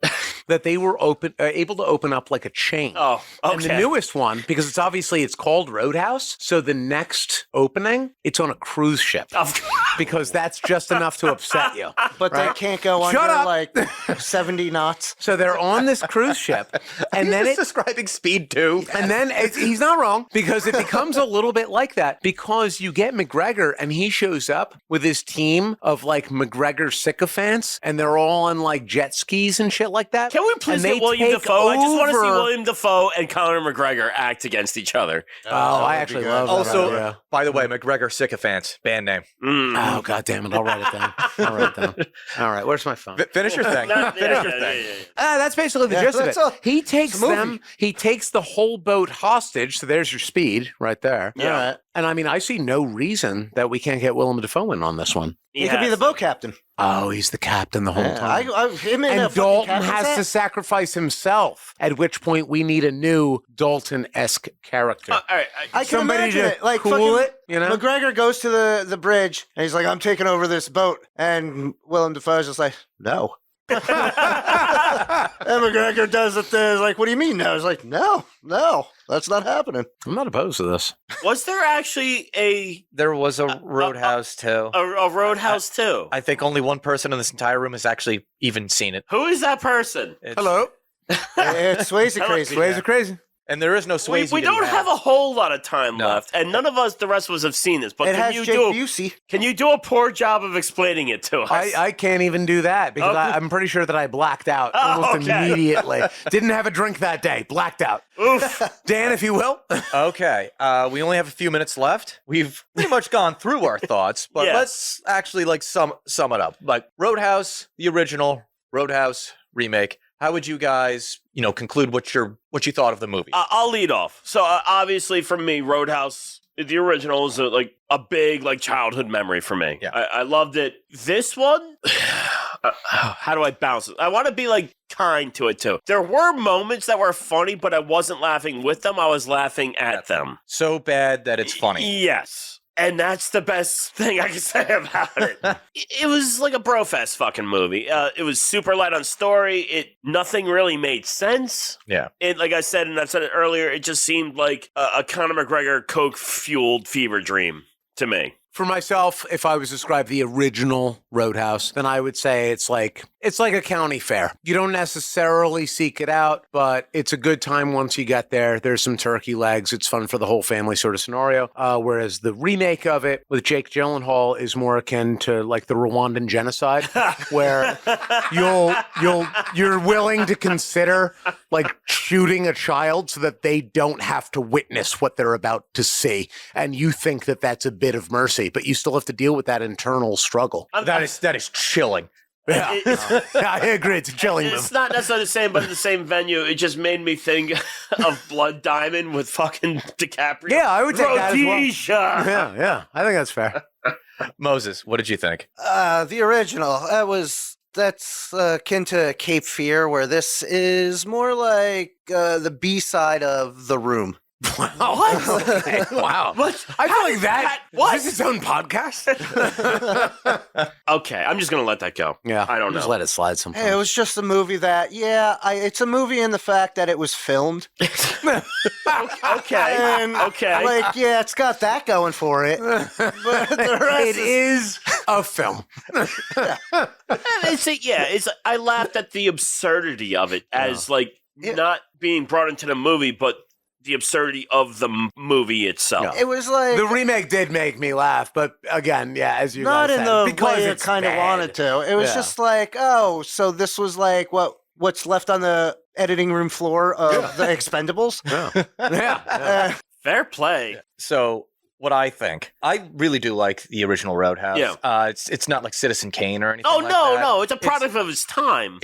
that they were able to open up like a chain. Oh, okay. And the newest one, because it's called Roadhouse. So the next opening, it's on a cruise ship because that's just enough to upset you. But they Right. can't go Shut under up. like 70 knots. So they're on this cruise ship, and then He's describing Speed 2. and then he's not wrong, because it becomes a little bit like that, because you get McGregor and he shows up with his team of like McGregor sycophants, and they're all on like jet skis and shit like that. Can we please And they get William take Dafoe? I just want to see over- William Dafoe and Conor McGregor act against each other. Oh, I actually love that Also, idea. by the way, McGregor Sycophants, band name. Mm. Oh, God damn it. I'll write it down. All right, where's my phone? Finish your thing. No, Finish yeah, your yeah, thing. yeah, yeah. That's basically the Yeah, gist of that's it. all. He takes It's a movie. them, he takes the whole boat hostage. So there's your Speed right there. Yeah. All right. And I mean, I see no reason that we can't get Willem Dafoe in on this one. He could be the boat captain. Oh, he's the captain the whole time. Him And a fucking Dalton captain's has hat? to sacrifice himself, at which point we need a new Dalton-esque character. All right. I can Somebody imagine to it. Like cool fucking it, you know? McGregor goes to the bridge and he's like, I'm taking over this boat. And Willem Dafoe's just like, no. And McGregor does it there. He's like, what do you mean no? He's like, no, that's not happening. I'm not opposed to this. Was there actually There was a Roadhouse too. a Roadhouse too? I think only one person in this entire room has actually even seen it. Who is that person? It's- Hello? It's Swayze crazy. Swayze are crazy. And there is no We Swayze. don't have a whole lot of time No. left, and none of us, the rest of us, have seen this. But It has can Jake you Busey. do a poor job of explaining it to us? I can't even do that because Okay. I'm pretty sure that I blacked out Oh, almost okay. immediately. Didn't have a drink that day. Blacked out. Oof. Dan, if you will. Okay. We only have a few minutes left. We've pretty much gone through our thoughts, but Yeah. let's actually like sum it up. Like Roadhouse, the original, Roadhouse remake. How would you guys, conclude what you thought of the movie? I'll lead off. So obviously, for me, Roadhouse, the original, is a big childhood memory for me. Yeah. I loved it. This one, how do I bounce it? I want to be kind to it too. There were moments that were funny, but I wasn't laughing with them. I was laughing at them. So bad that it's funny. Yes. And that's the best thing I can say about it. It was like a brofest fucking movie. It was super light on story. Nothing really made sense. Yeah. It, like I said, and I've said it earlier, it just seemed like a Conor McGregor coke-fueled fever dream to me. For myself, if I was to describe the original Roadhouse, then I would say it's like a county fair. You don't necessarily seek it out, but it's a good time once you get there. There's some turkey legs. It's fun for the whole family sort of scenario. Whereas the remake of it with Jake Gyllenhaal is more akin to like the Rwandan genocide, where you're willing to consider like shooting a child so that they don't have to witness what they're about to see, and you think that that's a bit of mercy, but you still have to deal with that internal struggle. That is chilling. Yeah. Yeah, I agree. It's a chilling It's movie. not necessarily the same, but in the same venue. It just made me think of Blood Diamond with fucking DiCaprio. Yeah, I would take that as well. Rhodesia. Yeah. I think that's fair. Moses, what did you think? The original. That's akin to Cape Fear, where this is more like the B side of The Room. What? Okay. Wow. What? I feel like that. What? Is this its own podcast? Okay, I'm just gonna let that go. Yeah. I don't Just know. let it slide sometimes. Hey, it was just a movie that, it's a movie in the fact that it was filmed. Okay. And, Okay. Like, yeah, it's got that going for it. But the rest It is a film. I laughed at the absurdity of it as not being brought into the movie, but the absurdity of the movie itself. It was like The remake did make me laugh, but again, yeah, as you not guys in said, the because way it it's kind of bad. wanted to. It was Yeah. just like, oh, so this was like what's left on the editing room floor of the Expendables. Yeah. Fair play. So, what I think, I really do like the original Roadhouse. Yeah. It's not like Citizen Kane or anything. Oh like no, that. no, it's a product of its time.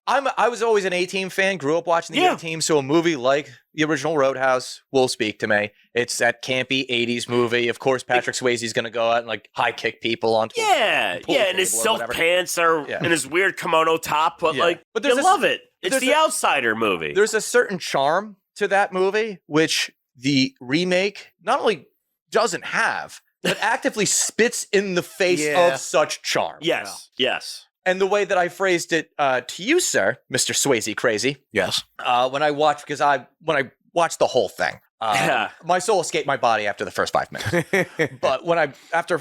I was always an A-Team fan. Grew up watching the Yeah. A-Team, so a movie like the original Roadhouse will speak to me. It's that campy '80s movie. Of course, Patrick Swayze's going to go out and like high kick people onto. Yeah, pool and his table or silk whatever. pants are Yeah. and his weird kimono top, but Yeah. But there's you a- love it. It's there's the a- outsider movie. There's a certain charm to that movie, which the remake not only doesn't have, but actively spits in the face Yeah. of such charm. Yes. And the way that I phrased it to you, sir, Mr. Swayze Crazy, Yes. when I watched the whole thing, Yeah. my soul escaped my body after the first 5 minutes. But after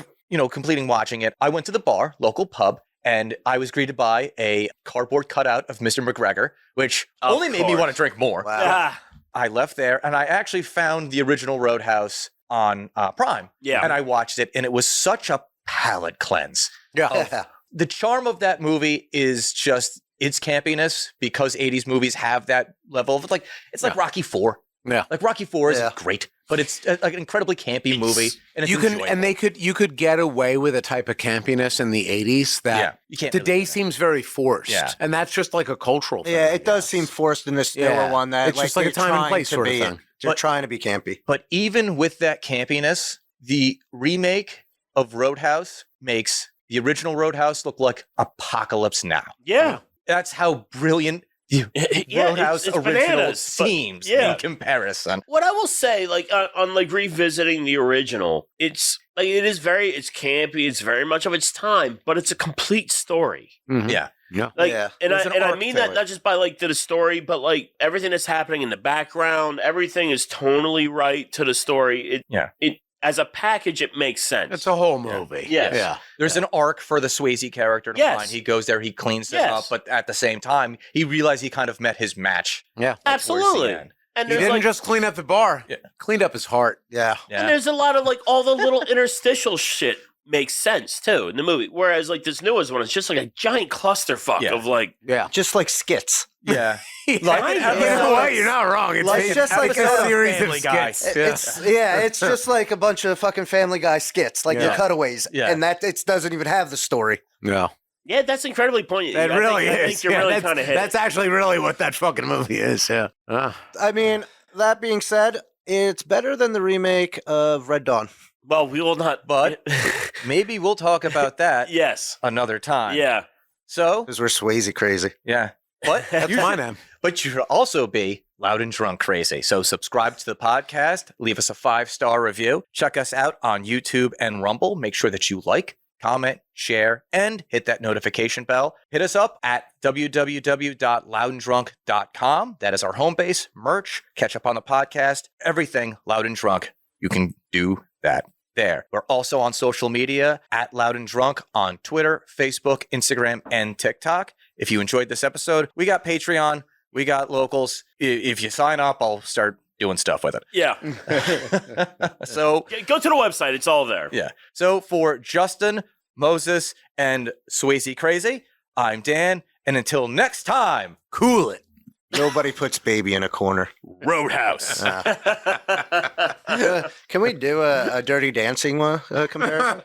completing watching it, I went to the bar, local pub, and I was greeted by a cardboard cutout of Mr. McGregor, which Of only made me course. want to drink more. Wow. Ah, I left there, and I actually found the original Roadhouse on Prime, yeah. and I watched it, and it was such a palate cleanse. Yeah. Yeah. The charm of that movie is just its campiness, because 80s movies have that level of it's like Rocky 4. Yeah. Like Rocky 4 is Yeah. great, but it's like an incredibly campy movie, and it's enjoyable. You could get away with a type of campiness in the 80s that you can't today really- seems very forced. Yeah. And that's just like a cultural thing. Yeah, I it does guess. seem forced in this newer Yeah. one. That It's just like a they're time and trying place to sort of be- thing. They're But- trying to be campy. But even with that campiness, the remake of Roadhouse makes the original Roadhouse look like Apocalypse Now. Yeah. That's how brilliant the Yeah, Roadhouse it's original bananas, but- seems yeah. in comparison. What I will say, on revisiting the original, it's it's campy, it's very much of its time, but it's a complete story. Mhm. Yeah. Yeah. Yeah. And There's an I arc mean to that it. not just by the story, but everything that's happening in the background, everything is tonally right to the story. It as a package, it makes sense. It's a whole movie. Yes. Yeah. There's an arc for the Swayze character to Yes. find. He goes there, he cleans it Yes. up, but at the same time, he realized he kind of met his match. Yeah. Absolutely. Towards the end. And He there's didn't just clean up the bar. Yeah. Cleaned up his heart. Yeah. Yeah. and there's a lot of all the little interstitial shit makes sense too in the movie. Whereas this newest one, it's just like a giant clusterfuck Yeah. of Yeah. Just like skits. Yeah. Like, Kind of. you know what? You're not wrong. It's, Like, just like a a series Family of Guy. skits. It's just like a bunch of fucking Family Guy skits, like Yeah. the cutaways, Yeah. and that it doesn't even have the story. Yeah. Yeah, that's incredibly poignant. It I really think, is. I think you're Yeah, really that's- kind of hit. That's actually really what that fucking movie is. Yeah. I mean, that being said, it's better than the remake of Red Dawn. Well, we will not. But maybe we'll talk about that yes. another time. Yeah. So, Because we're Swayze crazy. yeah. But That's you my should- name. But you should also be loud and drunk crazy. So subscribe to the podcast, leave us a 5-star review, check us out on YouTube and Rumble. Make sure that you like, comment, share, and hit that notification bell. Hit us up at www.loudanddrunk.com. That is our home base, merch, catch up on the podcast, everything Loud and Drunk. You can do that there. We're also on social media at Loud and Drunk on Twitter, Facebook, Instagram, and TikTok. If you enjoyed this episode, we got Patreon, we got locals. If you sign up, I'll start doing stuff with it. Yeah. So, Go to the website. It's all there. yeah. So for Justin, Moses, and Swayze Crazy, I'm Dan. And until next time, Cool it. Nobody puts baby in a corner. Roadhouse. Can we do a Dirty Dancing comparison?